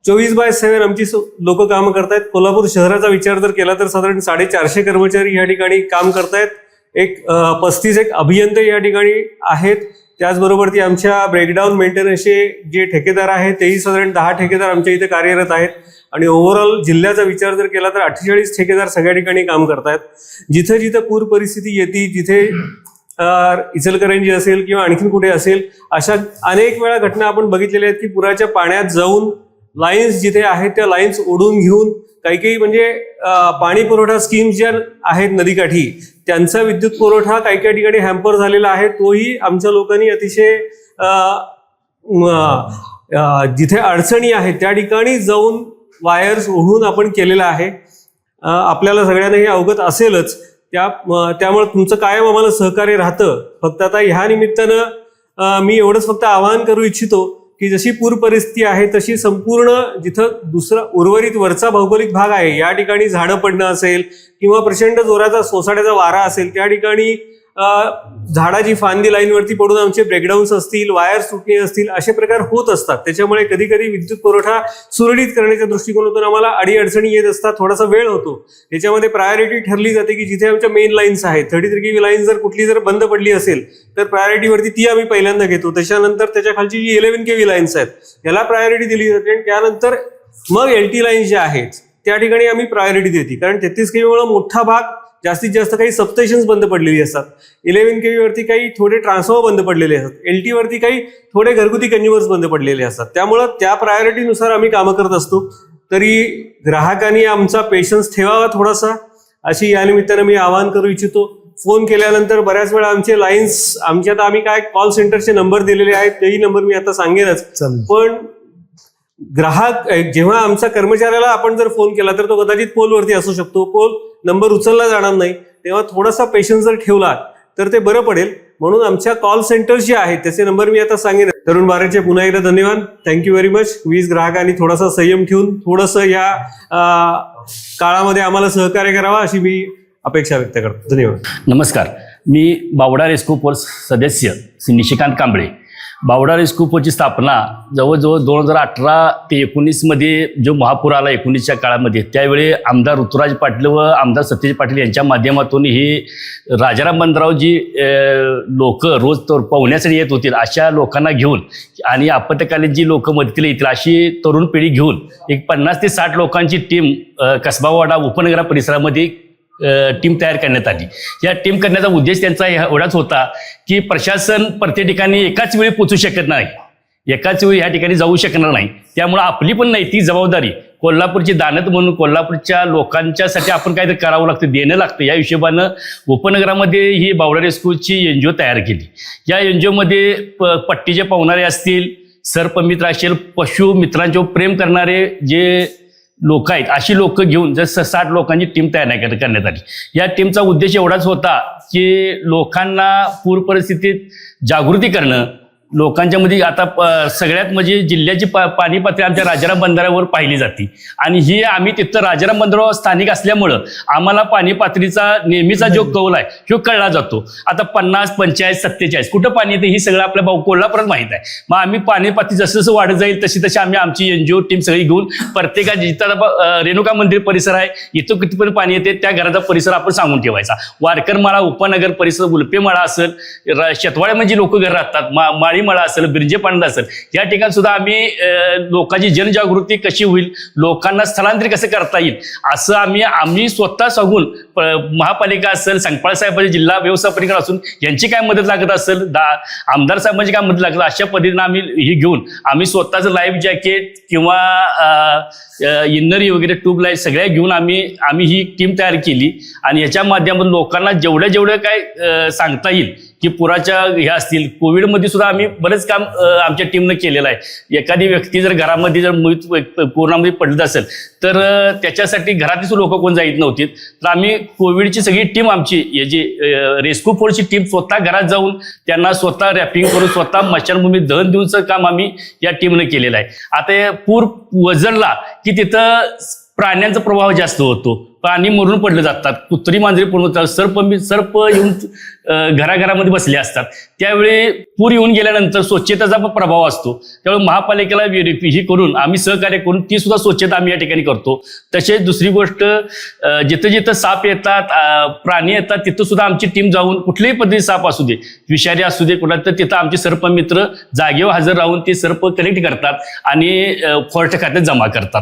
[SPEAKER 9] 24/7 आमची लोक काम करतायत. कोल्हापूर शहराचा विचार जर केला तर साधारण 450 कर्मचारी या ठिकाणी काम करतायत. एक 35 अभियंते या ठिकाणी आहेत. त्याचबरोबर ती आमच्या ब्रेकडाऊन मेंटेनन्सचे जे ठेकेदार आहेत तेही साधारण 10 ठेकेदार आमच्या इथे कार्यरत आहेत. आणि ओव्हरऑल जिल्ह्याचा विचार जर केला तर 48 ठेकेदार सगळ्या ठिकाणी काम करतायत. जिथं जिथं पूर परिस्थिती येते, जिथे इचलकरंजी असेल किंवा आणखीन कुठे असेल, अशा अनेक वेळा घटना आपण बघितलेल्या आहेत की पुराच्या पाण्यात जाऊन लाईन्स जिथे आहेत त्या लाईन्स ओढून घेऊन काही म्हणजे पाणी पुरवठा स्कीम्स ज्या आहेत नदीकाठी त्यांचा विद्युत पुरवठा काही ठिकाणी हॅम्पर झालेला आहे. तोही आमच्या लोकांनी अतिशय जिथे अडचणी आहेत त्या ठिकाणी जाऊन वायर्स ओढून आपण केलेला आहे. आपल्याला सगळ्यांना हे अवगत असेलच. त्यामुळे तुमचं कायम आम्हाला सहकार्य राहतं. फक्त आता ह्या निमित्तानं मी एवढंच फक्त आवाहन करू इच्छितो की जशी पूर परिस्थिती आहे तशी संपूर्ण जिथं दुसरा उर्वरित वरचा भौगोलिक भाग आहे या ठिकाणी झाडं पडणं असेल किंवा प्रचंड जोराचा सोसाट्याचा वारा असेल त्या ठिकाणी झाडाची फांदी लाईनवरती पडून आमचे ब्रेकडाऊन्स असतील, वायर सुटणे असतील, असे प्रकार होत असतात. त्याच्यामुळे कधी कधी विद्युत पुरवठा सुरळीत करण्याच्या दृष्टिकोनातून आम्हाला अडीअडचणी येत असतात, थोडासा वेळ होतो. याच्यामध्ये प्रायोरिटी ठरली जाते की जिथे आमच्या मेन लाईन्स आहेत 33 kV लाईन जर कुठली जर बंद पडली असेल तर प्रायोरिटीवरती ती आम्ही पहिल्यांदा घेतो. त्याच्यानंतर त्याच्या खालची जी 11 kV लाईन्स आहेत याला प्रायोरिटी दिली जाते आणि त्यानंतर मग LT लाईन्स ज्या आहेत त्या ठिकाणी आम्ही प्रायोरिटी देते. कारण 33 kV मुळे मोठा भाग जास्तीत जास्त काही सबस्टेशन्स बंद पडलेली असतात. 11 kV वरती काही थोडे ट्रान्सफॉर्मर बंद पडलेले असतात. LT वरती काही थोडे घरगुती कन्झ्युमर्स बंद पडलेले असतात. त्यामुळं त्या प्रायोरिटीनुसार आम्ही कामं करत असतो. तरी ग्राहकांनी आमचा पेशन्स ठेवावा थोडासा, अशी या निमित्तानं मी आवाहन करू इच्छितो. फोन केल्यानंतर बऱ्याच वेळा आमचे लाईन्स आता आम्ही काय कॉल सेंटरचे नंबर दिलेले आहेत तेही नंबर मी आता सांगेनच. पण ग्राहक जेव्हा आमच्या कर्मचाऱ्याला आपण जर फोन केला तर तो कदाचित पोलवरती असू शकतो, पोल नंबर उचलला जाणार नाही. तेव्हा थोडासा पेशन्स जर ठेवला तर ते बरं पडेल. म्हणून आमच्या कॉल सेंटर्स जे आहेत त्याचे नंबर मी आता सांगेन. तरुण भारतचे पुन्हा एकदा धन्यवाद. Thank you very much. वीज ग्राहकांनी थोडासा संयम ठेवून थोडंसं या काळामध्ये आम्हाला सहकार्य करावा अशी मी अपेक्षा व्यक्त करतो. धन्यवाद.
[SPEAKER 2] नमस्कार, मी बावडा रेस्क्यू फोर्स सदस्य श्री निशिकांत कांबळे. बावडा रेस्क्यू फोर्सची स्थापना जवळजवळ 2018 ते 19 जो महापूर आला 19च्या काळामध्ये, त्यावेळी आमदार ऋतुराज पाटील व आमदार सत्यजित पाटील यांच्या माध्यमातून ही राजाराम बंधराव जी लोक रोज पोहण्यासाठी येत होतील अशा लोकांना घेऊन आणि आपत्कालीन जी लोक मदतीला येतील अशी तरुण पिढी घेऊन एक 50 ते 60 लोकांची टीम कसबावाडा उपनगरा परिसरामध्ये टीम तयार करण्यात आली. या टीम करण्याचा उद्देश त्यांचा एवढाच होता की प्रशासन प्रत्येक ठिकाणी एकाच वेळी पोचू शकत नाही, एकाच वेळी ह्या ठिकाणी जाऊ शकणार नाही. त्यामुळे आपली पण नैतिक जबाबदारी कोल्हापूरची दानत म्हणून कोल्हापूरच्या लोकांच्यासाठी आपण काहीतरी करावं लागतं, देणं लागतं. या हिशोबानं उपनगरामध्ये ही बावडा रेस्क्यूची NGO तयार केली. या NGOमध्ये पट्टीचे पावणारे असतील, सर्पमित्र असेल, पशु मित्रांच्यावर प्रेम करणारे जे लोक आहेत अशी लोक घेऊन जर 60 लोकांची टीम तयार करण्यात आली. या टीमचा उद्देश एवढाच होता की लोकांना पूर परिस्थितीत जागृती करणं. लोकांच्यामध्ये आता सगळ्यात म्हणजे जिल्ह्याची पाणी पातळी आमच्या राजाराम बंधाऱ्यावर पाहिली जाते आणि ही आम्ही तिथं राजाराम बंधाऱ्यावर स्थानिक असल्यामुळं आम्हाला पाणी पातळीचा नेहमीचा जो कौल आहे तो कळला जातो. आता 50, 45, 47 कुठं पाणी येते ही सगळं आपल्या कोल्हापुरात माहीत आहे. मग आम्ही पाणी पातळी जसं जसं वाढत जाईल तशी आम्ही आमची NGO टीम सगळी घेऊन प्रत्येका जिथं रेणुका मंदिर परिसर आहे इथं कितीपर्यंत पाणी येते त्या घराचा परिसर आपण सांगून ठेवायचा. वारकर माळा, उपनगर परिसर, उल्पे माळा असेल, शेतवाड्यामध्ये लोक घर राहतात, माळी मळा असेल, बिरजे पांडा असेल, या ठिकाणी सुद्धा आम्ही लोकांची जनजागृती कशी होईल, लोकांना स्थलांतरित कसं करता येईल असं आम्ही स्वतः सांगून महापालिका असेल, संकपाळ साहेबांचे जिल्हा व्यवस्थापनिका असून यांची काय मदत लागत असेल, आमदार साहेबांची काय मदत लागत अशा पद्धतीने आम्ही ही घेऊन आम्ही स्वतःचं लाईफ जॅकेट किंवा इन्नरी वगैरे ट्यूबलाईट सगळ्या घेऊन आम्ही ही टीम तयार केली आणि याच्या माध्यमातून लोकांना जेवढं काय सांगता येईल की पुराच्या ह्या असतील, कोविडमध्ये सुद्धा आम्ही बरेच काम आमच्या टीमनं केलेलं आहे. एखादी व्यक्ती जर घरामध्ये जर कोरोनामध्ये पडत असेल तर त्याच्यासाठी घरातलीच लोक कोण जात नव्हती तर आम्ही कोविडची सगळी टीम आमची याची रेस्क्यू फोर्सची टीम स्वतः घरात जाऊन त्यांना स्वतः रॅपिंग करून स्वतः स्मशानभूमीत दहन देऊनचं काम आम्ही या टीमनं केलेलं आहे. आता पूर वजरला की तिथं प्राण्यांचा प्रभाव जास्त होतो, पाणी मरून पडलं जातात, कुत्री मांजरी पडून जातात, सर्प येऊन घराघरामध्ये बसले असतात. त्यावेळी पूर येऊन गेल्यानंतर स्वच्छतेचा पण प्रभाव असतो. त्यामुळे महापालिकेला ही करून आम्ही सहकार्य करून ती सुद्धा स्वच्छता आम्ही या ठिकाणी करतो. तसेच दुसरी गोष्ट, जिथं जिथं साप येतात, प्राणी येतात, तिथं सुद्धा आमची टीम जाऊन कुठल्याही पद्धती साप असू दे, विषारी असू दे, कुठला, तर तिथं आमचे सर्पमित्र जागेवर हजर राहून ते सर्प कलेक्ट करतात आणि फॉरेस्ट खात्यात जमा करतात.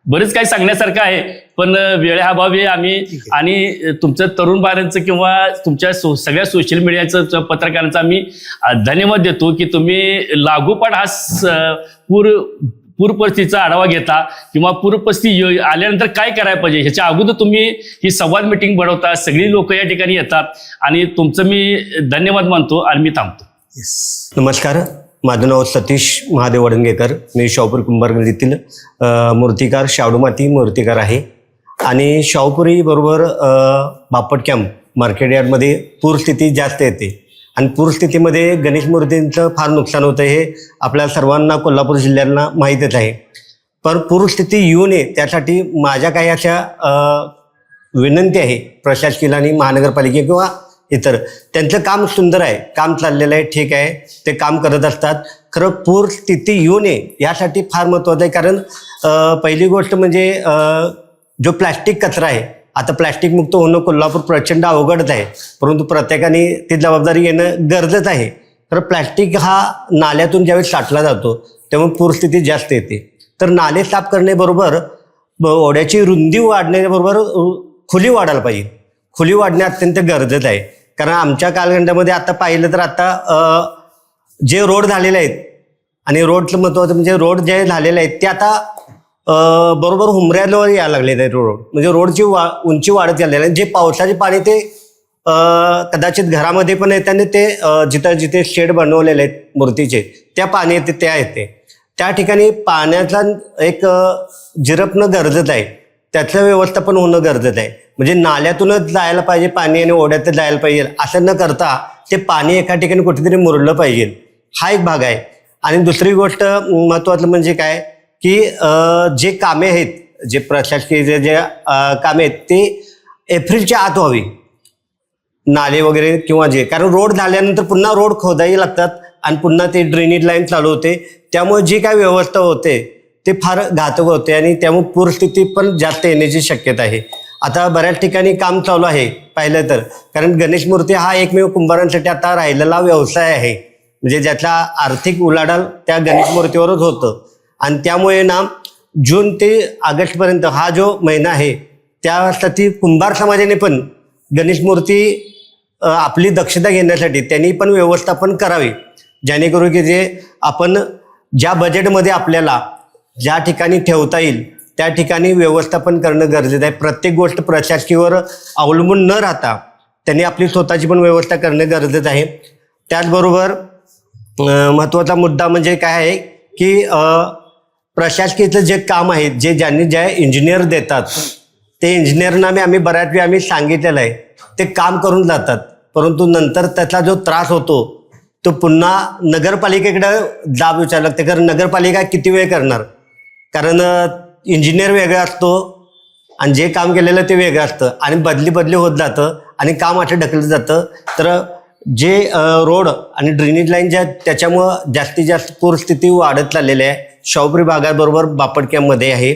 [SPEAKER 2] बरेच काही सांगण्यासारखं आहे, पण वेळेअभावी आम्ही आणि तुमचं तरुण भारतचं किंवा तुमच्या सगळ्या सोशल मीडियाचं पत्रकारांचा आम्ही धन्यवाद देतो की तुम्ही लागोपाठ हा पूर परिस्थितीचा आढावा घेता किंवा पूर परिस्थिती आल्यानंतर काय करायला पाहिजे ह्याच्या अगोदर तुम्ही ही संवाद मिटिंग बनवता, सगळी लोक या ठिकाणी येतात आणि तुमचं मी धन्यवाद मानतो आणि मी थांबतो.
[SPEAKER 10] नमस्कार, माझं नाव सतीश महादेव वडंगेकर. मी शाहूपुरी कुंभारगल्लीतील मूर्तिकार, शाडूमाती मूर्तिकार आहे आणि शाहूपुरी बरोबर बापट कॅम्प मार्केट यार्डमध्ये पूरस्थिती जास्त येते आणि पूरस्थितीमध्ये गणेश मूर्तींचं फार नुकसान होतं हे आपल्या सर्वांना कोल्हापूर जिल्ह्यांना माहीतच आहे. पण पूरस्थिती येऊ नये त्यासाठी माझ्या काही अशा विनंती आहे प्रशासकीय आणि महानगरपालिके किंवा इतर. त्यांचं काम सुंदर आहे, काम चाललेलं आहे, ठीक आहे, ते काम करत असतात. खरं पूर स्थिती येऊ नये यासाठी फार महत्त्वाचं आहे. कारण पहिली गोष्ट म्हणजे जो प्लॅस्टिक कचरा आहे, आता प्लॅस्टिक मुक्त होणं कोल्हापूर प्रचंड अवघडच आहे, परंतु प्रत्येकाने ती जबाबदारी घेणं गरजेचं आहे. तर प्लॅस्टिक हा नाल्यातून ज्यावेळेस साठला जातो तेव्हा पूरस्थिती जास्त येते. तर नाले साफ करण्याबरोबर ओढ्याची रुंदी वाढण्याबरोबर खुली वाढायला पाहिजे. खुली वाढणे अत्यंत गरजेचं आहे. कारण आमच्या कालखंडामध्ये आता पाहिलं तर आता जे रोड झालेले आहेत आणि रोडचं महत्त्वाचं म्हणजे रोड जे झालेले आहेत ते आता बरोबर हुमऱ्यावर यायला लागले आहेत रोड. म्हणजे रोडची उंची वाढत चाललेली आहे. जे पावसाचे पाणी ते कदाचित घरामध्ये पण येते आणि ते जिथे शेड बनवलेले आहेत मूर्तीचे त्या पाणी येते त्या येते त्या ठिकाणी पाण्याचा एक जिरपणं गरजेचं आहे, त्याचं व्यवस्थापन होणं गरजेचं आहे. म्हणजे नाल्यातूनच जायला पाहिजे पाणी आणि ओढ्यात जायला पाहिजे असं न करता ते पाणी एका ठिकाणी कुठेतरी मुरलं पाहिजे, हा एक भाग आहे. आणि दुसरी गोष्ट महत्त्वाचं म्हणजे काय की जे कामे आहेत, जे प्रशासकीय जे कामे आहेत ते एप्रिलच्या आत व्हावी, नाले वगैरे किंवा जे, कारण रोड झाल्यानंतर पुन्हा रोड खोदावी लागतात आणि पुन्हा ते ड्रेनेज लाईन चालू होते. त्यामुळे जी काय व्यवस्था होते ते फार घातक होते आणि त्यामुळे पूरस्थिती पण जास्त येण्याची शक्यता आहे. आता बऱ्याच ठिकाणी काम चालू आहे पाहिलं तर, कारण गणेश मूर्ती हा एकमेव कुंभारांसाठी आता राहिलेला व्यवसाय आहे. म्हणजे ज्याचा आर्थिक उलाढाल त्या गणेश मूर्तीवरच होतं आणि त्यामुळे ना जून ते ऑगस्टपर्यंत हा जो महिना आहे त्यासाठी कुंभार समाजाने पण गणेश मूर्ती आपली दक्षता घेण्यासाठी त्यांनी पण व्यवस्थापन करावे, जेणेकरून की जे आपण ज्या बजेटमध्ये आपल्याला ज्या ठिकाणी ठेवता येईल त्या ठिकाणी व्यवस्थापन करणं गरजेचं आहे. प्रत्येक गोष्ट प्रशासकीयवर अवलंबून न राहता त्यांनी आपली स्वतःची पण व्यवस्था करणं गरजेचं आहे. त्याचबरोबर महत्त्वाचा मुद्दा म्हणजे काय आहे की प्रशासकीयचं जे काम आहे, ज्या इंजिनियर देतात ते इंजिनियरना आम्ही बऱ्याच वेळा आम्ही सांगितलेलं आहे, ते काम करून जातात, परंतु नंतर त्याचा जो त्रास होतो तो पुन्हा नगरपालिकेकडे जाब विचारायला लागते. कारण नगरपालिका किती वेळ करणार, कारण इंजिनियर वेगळा असतो आणि जे काम केलेलं ते वेगळं असतं आणि बदली होत जातं आणि काम असं ढकललं जातं. तर जे रोड आणि ड्रेनेज लाईन ज्या त्याच्यामुळं जास्तीत जास्त पूरस्थिती वाढत चाललेली आहे. शाहूपुरी भागाबरोबर बापट कॅम्पमध्ये आहे.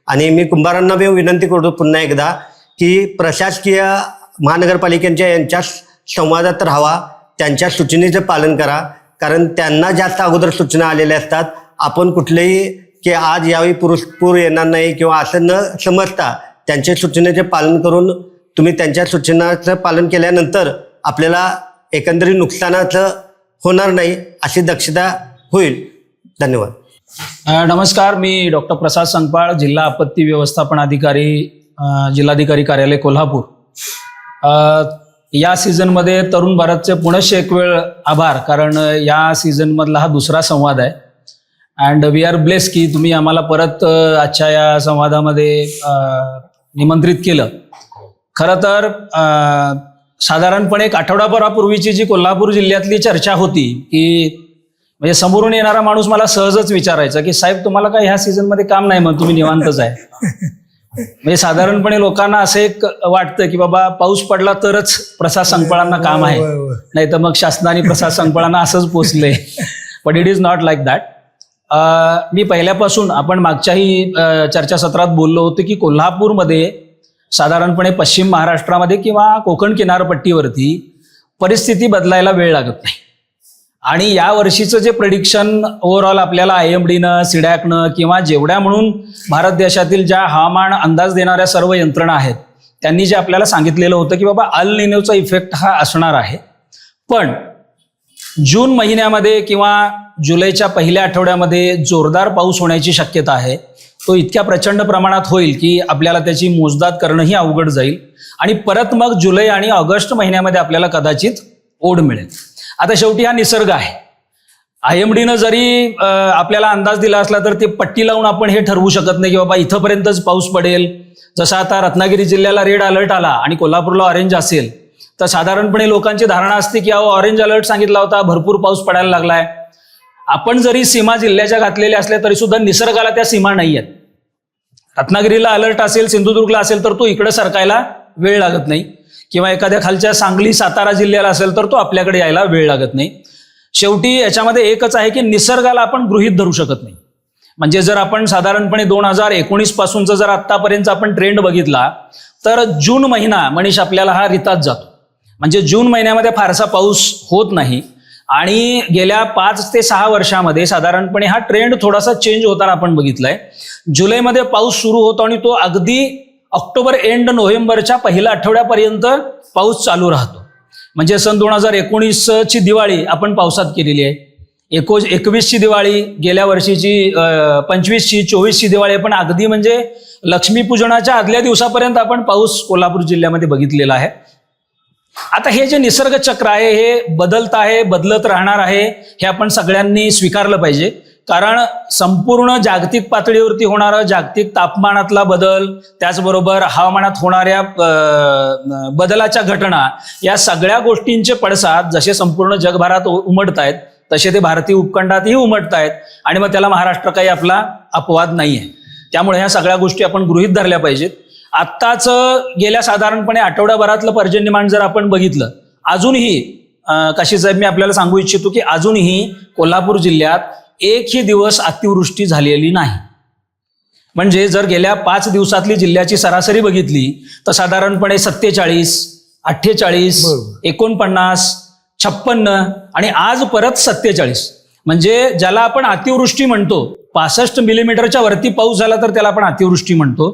[SPEAKER 10] आणि मी कुंभारांना विनंती करतो पुन्हा एकदा की प्रशासकीय महानगरपालिकेच्या यांच्या संवादात राहावा, त्यांच्या सूचनेचं पालन करा, कारण त्यांना जास्त अगोदर सूचना आलेल्या असतात. आपण कुठलेही की आज यावेळी पूर येणार नाही किंवा असं न समजता त्यांच्या सूचनेचे पालन करून तुम्ही त्यांच्या सूचनाचं पालन केल्यानंतर आपल्याला एकंदरीत नुकसानाचं होणार नाही अशी दक्षता होईल. धन्यवाद.
[SPEAKER 3] नमस्कार, मी डॉक्टर प्रसाद संगपाळ, जिल्हा आपत्ती व्यवस्थापन अधिकारी, जिल्हाधिकारी कार्यालय कोल्हापूर. या सीझनमध्ये तरुण भारतचे पुनश्च एक वेळ आभार, कारण या सीझनमधला हा दुसरा संवाद आहे अँड वी आर ब्लेस की तुम्ही आम्हाला परत आजच्या या संवादामध्ये निमंत्रित केलं. खरं तर साधारणपणे एक आठवडाभरापूर्वीची जी कोल्हापूर जिल्ह्यातली चर्चा होती की म्हणजे समोरून येणारा माणूस मला सहजच विचारायचा की साहेब तुम्हाला काय ह्या सीझनमध्ये काम नाही, मग तुम्ही निवांतच आहे. म्हणजे साधारणपणे लोकांना असं एक वाटतं की बाबा पाऊस पडला तरच प्रसाद संकपाळांना काम आहे, नाही तर मग शासनाने प्रसाद संकपाळांना असंच पोचले. But it is not like that. मी पहिल्यापासून आपण मागच्याही चर्चासत्रात बोललो होतो की कोल्हापूरमध्ये साधारणपणे पश्चिम महाराष्ट्रामध्ये किंवा कोकण किनारपट्टीवरती परिस्थिती बदलायला वेळ लागत नाही. आणि या वर्षीचं जे प्रेडिक्शन ओव्हरऑल आपल्याला IMDनं, सिडॅकनं किंवा जेवढ्या म्हणून भारत देशातील ज्या हवामान अंदाज देणाऱ्या सर्व यंत्रणा आहेत त्यांनी जे आपल्याला सांगितलेलं होतं की बाबा अल निनोचा इफेक्ट हा असणार आहे. पण जून महिन्यामध्ये किंवा जुलैच्या पहिल्या आठवड्यामध्ये जोरदार पाऊस होण्याची शक्यता आहे. तो इतक्या प्रचंड प्रमाणात होईल की आपल्याला त्याची मोजदाद करणंही अवघड जाईल आणि परत मग जुलै आणि ऑगस्ट महिन्यामध्ये आपल्याला कदाचित ओढ मिळेल. आता शेवटी हा निसर्ग आहे. IMDनं जरी आपल्याला अंदाज दिला असला तर ते पट्टी लावून आपण हे ठरवू शकत नाही की बाबा इथंपर्यंतच पाऊस पडेल. जसं आता रत्नागिरी जिल्ह्याला रेड अलर्ट आला आणि कोल्हापूरला ऑरेंज असेल तर साधारणपणे लोकांची धारणा असते की ऑरेंज अलर्ट सांगितला होता, भरपूर पाऊस पडायला लागलाय. आपण जरी सीमा जिल्ह्याच्या घातलेल्या असल्या तरी सुद्धा निसर्गाला त्या सीमा नाही आहेत. रत्नागिरीला अलर्ट असेल, सिंधुदुर्गला असेल तर तो इकडे सरकायला वेळ लागत नाही, किंवा एखाद्या खालच्या सांगली सातारा जिल्ह्याला असेल तर तो आपल्याकडे यायला वेळ लागत नाही. शेवटी याच्यामध्ये एकच आहे की निसर्गाला आपण गृहीत धरू शकत नाही. म्हणजे जर आपण साधारणपणे 2019 पासूनचा जर आतापर्यंत आपण ट्रेंड बघितला तर जून महिना मनीष आपल्याला हा रितात जातो. म्हणजे जून महिन्यामध्ये फारसा पाऊस होत नाही आणि गेल्या 5 ते 6 वर्षामध्ये साधारणपणे हा ट्रेंड थोडासा चेंज होताना आपण बघितलाय. जुलैमध्ये पाऊस सुरू होतो आणि तो अगदी ऑक्टोबर एंड नोव्हेंबरच्या पहिल्या आठवड्यापर्यंत पाऊस चालू राहतो. म्हणजे सन 2019ची दिवाळी आपण पावसात केलेली आहे. 21ची दिवाळी, गेल्या वर्षीची 25ची, 24ची दिवाळी आपण अगदी म्हणजे लक्ष्मीपूजनाच्या आदल्या दिवसापर्यंत आपण पाऊस कोल्हापूर जिल्ह्यामध्ये बघितलेला आहे. आता हे जे निसर्ग चक्र आहे हे बदलत आहे, बदलत राहणार आहे, हे आपण सगळ्यांनी स्वीकारलं पाहिजे. कारण संपूर्ण जागतिक पातळीवरती होणारा जागतिक तापमानातला बदल, त्याचबरोबर हवामानात होणाऱ्या बदलाच्या घटना, या सगळ्या गोष्टींचे पडसाद जसे संपूर्ण जगभरात उमटत आहेत तसे ते भारतीय उपखंडातही उमटत आहेत आणि मग त्याला महाराष्ट्र काही आपला अपवाद नाही आहे. त्यामुळे ह्या सगळ्या गोष्टी आपण गृहीत धरल्या पाहिजेत. आत्ताच गेल्या साधारणपणे आठवड्याभरातलं पर्जन्यमान जर आपण बघितलं, अजूनही काशी साहेब मी आपल्याला सांगू इच्छितो की अजूनही कोल्हापूर जिल्ह्यात एकही दिवस अतिवृष्टी झालेली नाही. म्हणजे जर गेल्या 5 दिवसातली जिल्ह्याची सरासरी बघितली तर साधारणपणे 47, 48, 49, 56 आणि आज परत 47. म्हणजे ज्याला आपण अतिवृष्टी म्हणतो, 65 मिलीमीटरच्या वरती पाऊस झाला तर त्याला आपण अतिवृष्टी म्हणतो,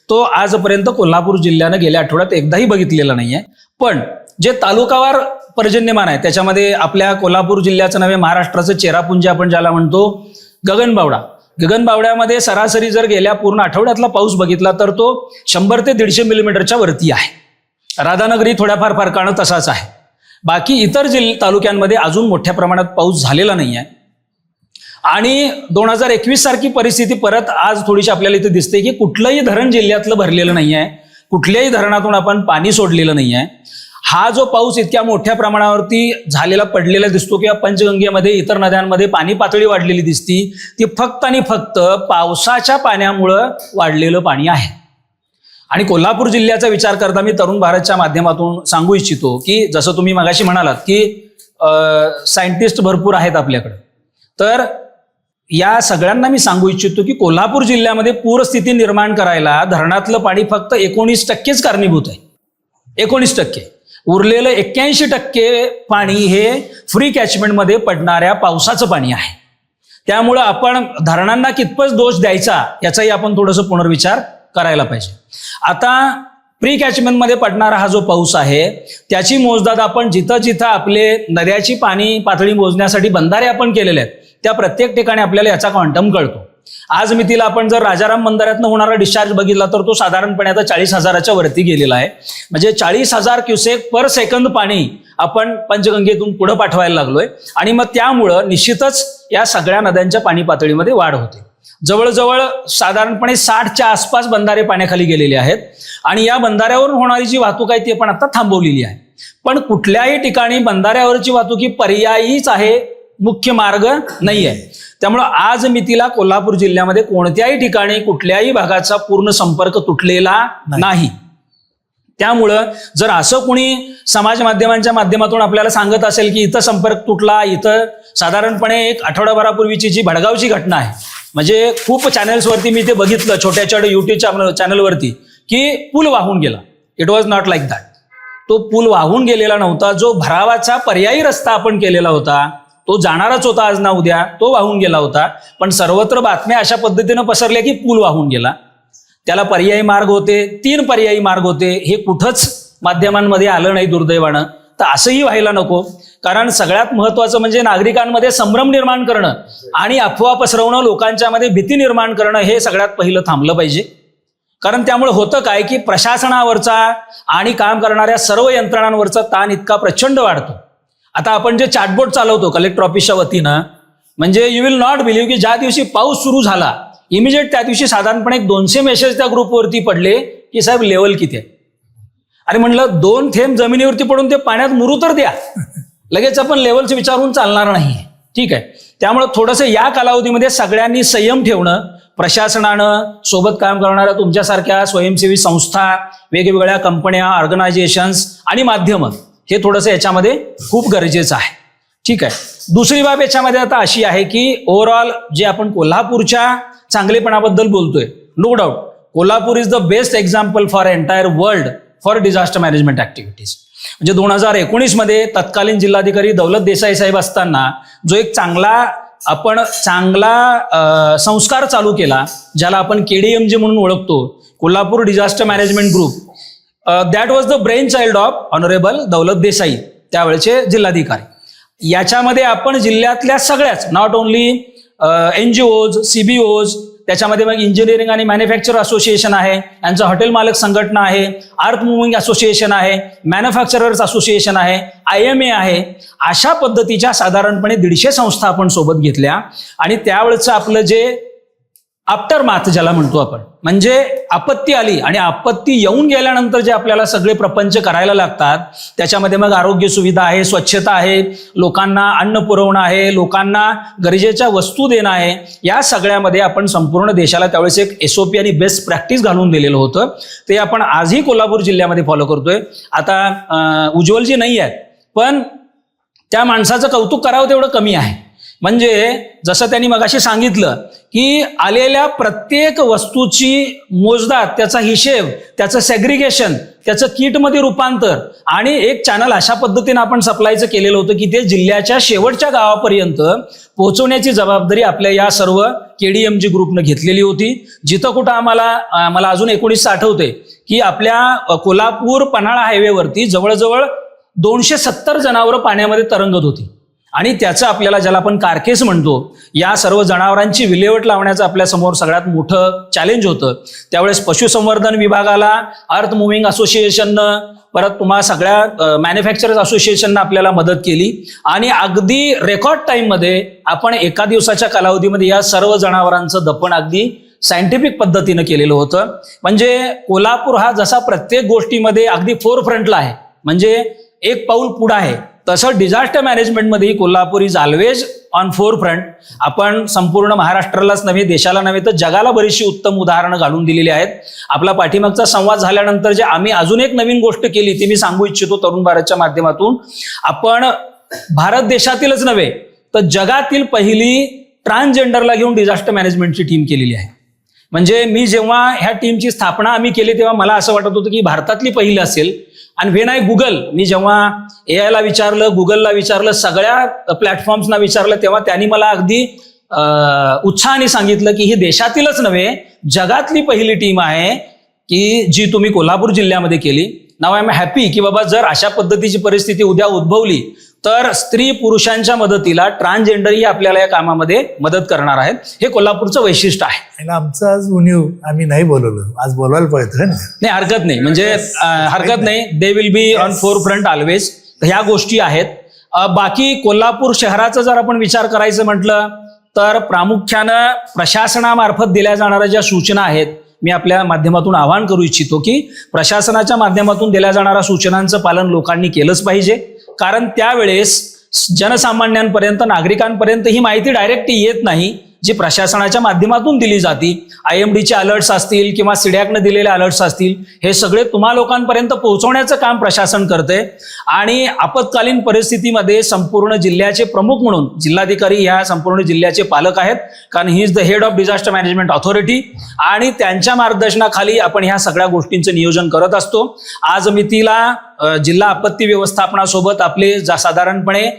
[SPEAKER 3] तो आजपर्यंत कोल्हापूर जिल्ह्यानं गेल्या आठवड्यात एकदाही बघितलेला नाहीये. पण जे तालुकावार पर्जन्यमान आहे त्याच्यामध्ये आपल्या कोल्हापूर जिल्ह्याचं नव्हे, महाराष्ट्राचं चेरापुंजी आपण ज्याला म्हणतो, गगनबावड्यामध्ये सरासरी जर गेल्या पूर्ण आठवड्यातला पाऊस बघितला तर तो 100 ते 150 मिलीमीटरच्या वरती आहे. राधानगरी थोड्याफार फरकानं तसाच आहे. बाकी इतर तालुक्यांमध्ये अजून मोठ्या प्रमाणात पाऊस झालेला नाही आहे. आणि 2021 सारखी परिस्थिती परत आज थोडीशी आपल्याला इथे दिसते की कुठलंही धरण जिल्ह्यातलं भरलेलं नाही आहे, कुठल्याही धरणातून आपण पाणी सोडलेलं नाही आहे. हा जो पाऊस इतक्या मोठ्या प्रमाणावरती झालेला पडलेला दिसतो किंवा पंचगंगेमध्ये इतर नद्यांमध्ये पाणी पातळी वाढलेली दिसती, ती फक्त आणि फक्त पावसाच्या पाण्यामुळं वाढलेलं पाणी आहे. आणि कोल्हापूर जिल्ह्याचा विचार करता मी तरुण भारतच्या माध्यमातून सांगू इच्छितो की जसं तुम्ही मगाशी म्हणालात की सायंटिस्ट भरपूर आहेत आपल्याकडे, तर या सगळ्यांना मी सांगू इच्छितो की कोल्हापूर जिल्ह्यामध्ये पूरस्थिती निर्माण करायला धरणातलं पाणी फक्त 19% कारणीभूत आहे. 19%. उरलेलं 81% पाणी हे फ्री कॅचमेंटमध्ये पडणाऱ्या पावसाचं पाणी आहे. त्यामुळं आपण धरणांना कितपत दोष द्यायचा याचाही आपण थोडंसं पुनर्विचार करायला पाहिजे. आता प्री कॅचमेंटमध्ये पडणारा हा जो पाऊस आहे त्याची मोजदाद आपण जिथं जिथं आपले नद्याची पाणी पातळी मोजण्यासाठी बंधारे आपण केलेले आहेत त्या प्रत्येक ठिकाणी आपल्याला याचा क्वांटम कळतो. आज मितीला आपण जर राजाराम बंधाऱ्यातनं होणारा डिस्चार्ज बघितला तर तो साधारणपणे आता 40,000च्या वरती गेलेला आहे. म्हणजे 40,000 क्युसेक पर सेकंद पाणी आपण पंचगंगेतून पुढे पाठवायला लागलोय आणि मग त्यामुळं निश्चितच या सगळ्या नद्यांच्या पाणी पातळीमध्ये वाढ होते. जवळजवळ साधारणपणे 60च्या आसपास बंधारे पाण्याखाली गेलेले आहेत आणि या बंधाऱ्यावरून होणारी जी वाहतूक आहे ती पण आता थांबवलेली आहे. पण कुठल्याही ठिकाणी बंधाऱ्यावरची वाहतूक ही पर्यायीच आहे, मुख्य मार्ग नाही आहे. त्यामुळं आज मितीला कोल्हापूर जिल्ह्यामध्ये कोणत्याही ठिकाणी कुठल्याही भागाचा पूर्ण संपर्क तुटलेला नाही. त्यामुळं जर असं कोणी समाज माध्यमांच्या माध्यमातून आपल्याला सांगत असेल की इथं संपर्क तुटला, इथं साधारणपणे एक आठवडाभरापूर्वीची जी भडगावची घटना आहे, म्हणजे खूप चॅनल्सवरती मी ते बघितलं, छोट्या छोट्या युट्यूब चॅनलवरती, की पूल वाहून गेला. It was not like that. तो पूल वाहून गेलेला नव्हता. जो भरावाचा पर्यायी रस्ता आपण केलेला होता, तो जाणारच होता आज ना उद्या, तो वाहून गेला होता. पण सर्वत्र बातम्या अशा पद्धतीनं पसरल्या की पूल वाहून गेला. त्याला पर्यायी मार्ग होते, 3 पर्यायी मार्ग होते, हे कुठंच माध्यमांमध्ये आलं नाही दुर्दैवानं. तर असंही व्हायला नको. कारण सगळ्यात महत्वाचं म्हणजे नागरिकांमध्ये संभ्रम निर्माण करणं आणि अफवा पसरवणं, लोकांच्या मध्ये भीती निर्माण करणं, हे सगळ्यात पहिलं थांबलं पाहिजे. कारण त्यामुळे होतं काय की प्रशासनावरचा आणि काम करणाऱ्या सर्व यंत्रणांवरचा ताण इतका प्रचंड वाढतो. आता आपण जे चॅटबोट चालवतो कलेक्टर ऑफिसच्या वतीनं, म्हणजे यू विल नॉट बिलीव्ह की ज्या दिवशी पाऊस सुरू झाला इमिजिएट त्या दिवशी साधारणपणे 200 मेसेज त्या ग्रुपवरती पडले की साहेब लेवल किती आहे. अरे म्हणलं 2 थेंब जमिनीवरती पडून ते पाण्यात मुरू तर द्या, लगेच आपण लेवलचं विचारून चालणार नाही. ठीक आहे. त्यामुळे थोडंसं या कालावधीमध्ये सगळ्यांनी संयम ठेवणं, प्रशासनानं, सोबत काम करणाऱ्या तुमच्यासारख्या स्वयंसेवी संस्था, वेगवेगळ्या कंपन्या, ऑर्गनायझेशन्स आणि माध्यमं, हे थोडंसं याच्यामध्ये खूप गरजेचं आहे. ठीक आहे. दुसरी बाब याच्यामध्ये आता अशी आहे की ओव्हरऑल जे आपण कोल्हापूरच्या चांगलेपणाबद्दल बोलतोय, no doubt Kolhapur is the best example for entire world for disaster management activities. म्हणजे 2019 मध्ये तत्कालीन जिल्हाधिकारी दौलत देसाई साहेब असताना जो एक चांगला संस्कार चालू केला, ज्याला आपण KDMG म्हणून ओळखतो, Kolhapur disaster management group, that was the brainchild of honourable Daulat Desai, त्यावेळेचे जिल्हाधिकारी. याच्यामध्ये आपण जिल्ह्यातल्या सगळ्याच, नॉट ओन्ली NGOs, CBOs, त्याच्यामध्ये मग इंजिनिअरिंग आणि मॅन्युफॅक्चर असोसिएशन आहे, यांचं हॉटेल मालक संघटना आहे, अर्थ मुव्हिंग असोसिएशन आहे, मॅन्युफॅक्चरर्स असोसिएशन आहे, IMA आहे, अशा पद्धतीच्या साधारणपणे 150 संस्था आपण सोबत घेतल्या. आणि त्यावेळेचं आपलं जे आफ्टर माथ ज्याला म्हणतो आपण, म्हणजे आपत्ती आली आणि आपत्ती येऊन गेल्यानंतर जे आपल्याला सगळे प्रपंच करायला लागतात, त्याच्यामध्ये मग आरोग्य सुविधा आहे, स्वच्छता आहे, लोकांना अन्न पुरवणं आहे, लोकांना गरजेच्या वस्तू देणं आहे, या सगळ्यामध्ये आपण संपूर्ण देशाला त्यावेळेस एक SOP आणि बेस्ट प्रॅक्टिस घालून दिलेलं होतं. ते आपण आजही कोल्हापूर जिल्ह्यामध्ये फॉलो करतोय. आता उज्ज्वलजी नाही आहेत, पण त्या माणसाचं कौतुक करावं तेवढं कमी आहे. म्हणजे जसं त्यांनी मगाशी सांगितलं की आलेल्या प्रत्येक वस्तूची मोजदाद, त्याचा हिशेब, त्याचं सेग्रिगेशन, त्याचं किटमध्ये रूपांतर आणि एक चॅनल अशा पद्धतीने आपण सप्लायचं केलेलं होतं की ते जिल्ह्याच्या शेवटच्या गावापर्यंत पोहोचवण्याची जबाबदारी आपल्या या सर्व KDMG ग्रुपनं घेतलेली होती. जिथं कुठं मला अजून 19 आठवते की आपल्या कोल्हापूर पन्हाळा हायवेवरती जवळजवळ 270 जनावरं पाण्यामध्ये तरंगत होती. आणि त्याचं आपल्याला, ज्याला आपण कारकेस म्हणतो, या सर्व जनावरांची विल्हेवाट लावण्याचं आपल्या समोर सगळ्यात मोठं चॅलेंज होतं. त्यावेळेस पशुसंवर्धन विभागाला, अर्थ मुव्हिंग असोसिएशननं, परत तुम्हा सगळ्या मॅन्युफॅक्चरर्स असोसिएशननं आपल्याला मदत केली आणि अगदी रेकॉर्ड टाइममध्ये आपण एका दिवसाच्या कालावधीमध्ये या सर्व जनावरांचं दफन अगदी सायंटिफिक पद्धतीनं केलेलं होतं. म्हणजे कोल्हापूर हा जसा प्रत्येक गोष्टीमध्ये अगदी फोरफ्रंटला आहे, म्हणजे एक पाऊल पुढं आहे, तसं डिझास्टर मॅनेजमेंटमध्येही Kolhapur is always on forefront. आपण संपूर्ण महाराष्ट्रालाच नव्हे, देशाला नव्हे, तर जगाला बरीचशी उत्तम उदाहरणं घालून दिलेली आहेत. आपला पाठीमागचा संवाद झाल्यानंतर जे आम्ही अजून एक नवीन गोष्ट केली ती मी सांगू इच्छितो तरुण भारतच्या माध्यमातून. आपण भारत देशातीलच नव्हे तर जगातील पहिली ट्रान्सजेंडरला घेऊन डिझास्टर मॅनेजमेंटची टीम केलेली आहे. म्हणजे मी जेव्हा ह्या टीमची स्थापना आम्ही केली तेव्हा मला असं वाटत होतं की भारतातली पहिली असेल. आणि व्हेन आय मी जेव्हा AI ला विचारलं, गुगलला विचारलं, सगळ्या प्लॅटफॉर्म्सना विचारलं, तेव्हा त्यांनी मला अगदी उत्साहाने सांगितलं की ही देशातीलच नव्हे जगातली पहिली टीम आहे की जी तुम्ही कोल्हापूर जिल्ह्यामध्ये केली. नाव आय एम हॅपी की बाबा जर अशा पद्धतीची परिस्थिती उद्या उद्भवली तर स्त्री पुरुषांच्या मदतीला ट्रान्सजेंडरही आपल्याला या कामामध्ये मदत करणार आहेत. हे कोल्हापूरचं वैशिष्ट्य आहे.
[SPEAKER 4] आमचं आज उणीव आम्ही नाही बोलवलं, आज बोलवायला पाहिजे.
[SPEAKER 3] नाही हरकत नाही, म्हणजे हरकत नाही. They will be on forefront always. ह्या गोष्टी आहेत. बाकी कोल्हापूर शहराचा जर आपण विचार करायचं म्हटलं तर प्रामुख्यानं प्रशासनामार्फत दिल्या जाणाऱ्या ज्या सूचना आहेत, मी आपल्या माध्यमातून आवाहन करू इच्छितो की प्रशासनाच्या माध्यमातून दिल्या जाणाऱ्या सूचनांचं पालन लोकांनी केलंच पाहिजे. कारण त्यावेळेस जनसामान्यांपर्यंत, नागरिकांपर्यंत ही माहिती डायरेक्ट येत नाही, जी प्रशासनाच्या माध्यमातून दिली जाते. IMDचे अलर्ट्स असतील किंवा सिडॅकने दिलेले अलर्ट्स असतील, हे सगळे तुम्हा लोकांपर्यंत पोहोचवण्याचं काम प्रशासन करते. आणि आपत्कालीन परिस्थितीमध्ये संपूर्ण जिल्ह्याचे प्रमुख म्हणून जिल्हाधिकारी ह्या संपूर्ण जिल्ह्याचे पालक आहेत, कारण he is the head of disaster management authority. आणि त्यांच्या मार्गदर्शनाखाली आपण ह्या सगळ्या गोष्टींचं नियोजन करत असतो. आज मितीला जिल्हा आपत्ती व्यवस्थापनासोबत आपले साधारणपणे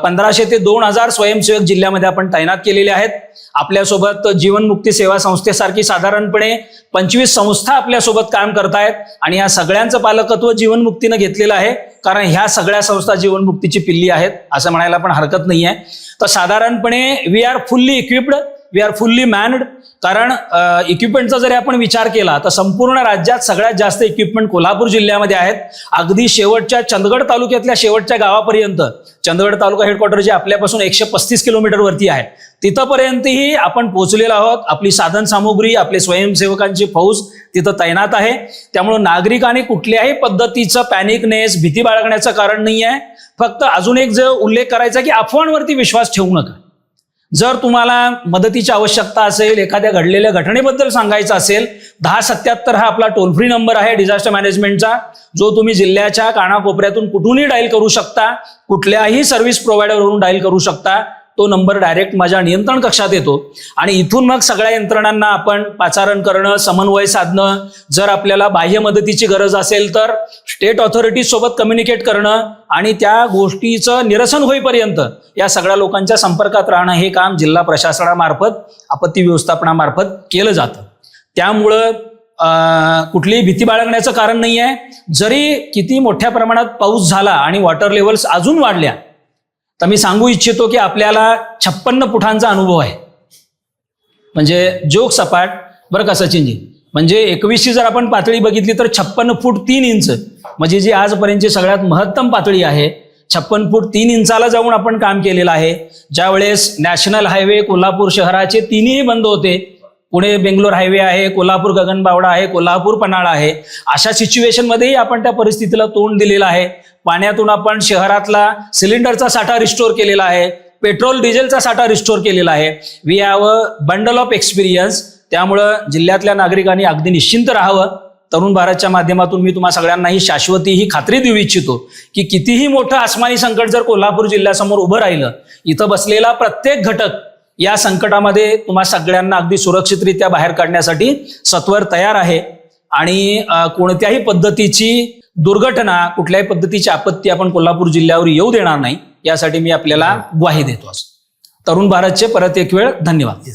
[SPEAKER 3] 1500 ते 2000 स्वयंसेवक जिल्ह्यामध्ये आपण तैनात केलेले आहेत. आपल्यासोबत जीवनमुक्ती सेवा संस्थेसारखी साधारणपणे 25 संस्था आपल्यासोबत काम करतायत. आणि या सगळ्यांचं पालकत्व जीवनमुक्तीनं घेतलेलं आहे, कारण ह्या सगळ्या संस्था जीवनमुक्तीची पिल्ली आहेत असं म्हणायला पण हरकत नाहीये. तर साधारणपणे we are fully equipped, we are fully manned. कारण इक्विपमेंटचा जरी आपण विचार केला तर संपूर्ण राज्यात सगळ्यात जास्त इक्विपमेंट कोल्हापूर जिल्ह्यामध्ये आहेत. अगदी शेवटच्या चंदगड तालुक्यातल्या शेवटच्या गावापर्यंत, चंदगड तालुका हेडक्वार्टर जे आपल्यापासून 135 किलोमीटरवरती आहे, तिथंपर्यंतही आपण पोहोचलेलो आहोत. आपली साधन सामुग्री, आपले स्वयंसेवकांची फौज तिथं तैनात आहे. त्यामुळे नागरिकांनी कुठल्याही पद्धतीचं पॅनिकनेस, भीती बाळगण्याचं कारण नाही आहे. फक्त अजून एक जो उल्लेख करायचा की अफवांवरती विश्वास ठेवू नका. जर तुम्हाला मदतीची आवश्यकता असेल, एखाद्या घडलेल्या घटनेबद्दल सांगायचं असेल, 1077 हा आपला टोल फ्री नंबर आहे डिझास्टर मॅनेजमेंटचा, जो तुम्ही जिल्ह्याच्या कानाकोपऱ्यातून कुठूनही डायल करू शकता, कुठल्याही सर्व्हिस प्रोव्हायडरवरून डायल करू शकता. तो नंबर डायरेक्ट माझ्या नियंत्रण कक्षात येतो आणि इथून मग सगळ्या यंत्रणांना आपण पाचारण करणं, समन्वय साधणं, जर आपल्याला बाह्य मदतीची गरज असेल तर स्टेट ऑथॉरिटीज सोबत कम्युनिकेट करणं आणि त्या गोष्टीचं निरसन होईपर्यंत या सगळ्या लोकांच्या संपर्कात राहणं, हे काम जिल्हा प्रशासनामार्फत, आपत्ती व्यवस्थापनामार्फत केलं जातं. त्यामुळं कुठलीही भीती बाळगण्याचं कारण नाही आहे. जरी किती मोठ्या प्रमाणात पाऊस झाला आणि वॉटर लेवल्स अजून वाढल्या, तर मी सांगू इच्छितो की आपल्याला 56 फुटांचा अनुभव आहे. म्हणजे जोग सपाट बरं का सचिनजी, म्हणजे 21ची जर आपण पातळी बघितली तर 56 फूट 3 इंच, म्हणजे जी आजपर्यंतची सगळ्यात महत्तम पातळी आहे. 56 फूट 3 इंचाला जाऊन आपण काम केलेलं आहे. ज्यावेळेस नॅशनल हायवे कोल्हापूर शहराचे 3ही बंद होते, पुणे बेंगलोर हायवे आहे, कोल्हापूर गगनबावडा आहे, कोल्हापूर पन्हाळा आहे, अशा सिच्युएशनमध्येही आपण त्या परिस्थितीला तोंड दिलेलं आहे. पाण्यातून आपण शहरातला सिलेंडरचा साठा रिस्टोर केलेला आहे, पेट्रोल डिझेलचा साठा रिस्टोर केलेला आहे. We have a bundle of experience. त्यामुळं जिल्ह्यातल्या नागरिकांनी अगदी निश्चिंत राहावं. तरुण भारतच्या माध्यमातून मी तुम्हा सगळ्यांनाही शाश्वती ही खात्री देऊ इच्छितो की कितीही मोठं आसमानी संकट जर कोल्हापूर जिल्ह्यासमोर उभं राहिलं, इथं बसलेला प्रत्येक घटक या संकटामध्ये तुम्हा सगळ्यांना अगदी सुरक्षितरित्या बाहेर काढण्यासाठी सत्वर तयार आहे. आणि कोणत्याही पद्धतीची दुर्घटना, कुठल्याही पद्धतीची आपत्ती आपण कोल्हापूर जिल्ह्यावर येऊ देणार नाही, यासाठी मी आपल्याला ग्वाही देतो. तरुण भारतचे परत एक वेळ धन्यवाद.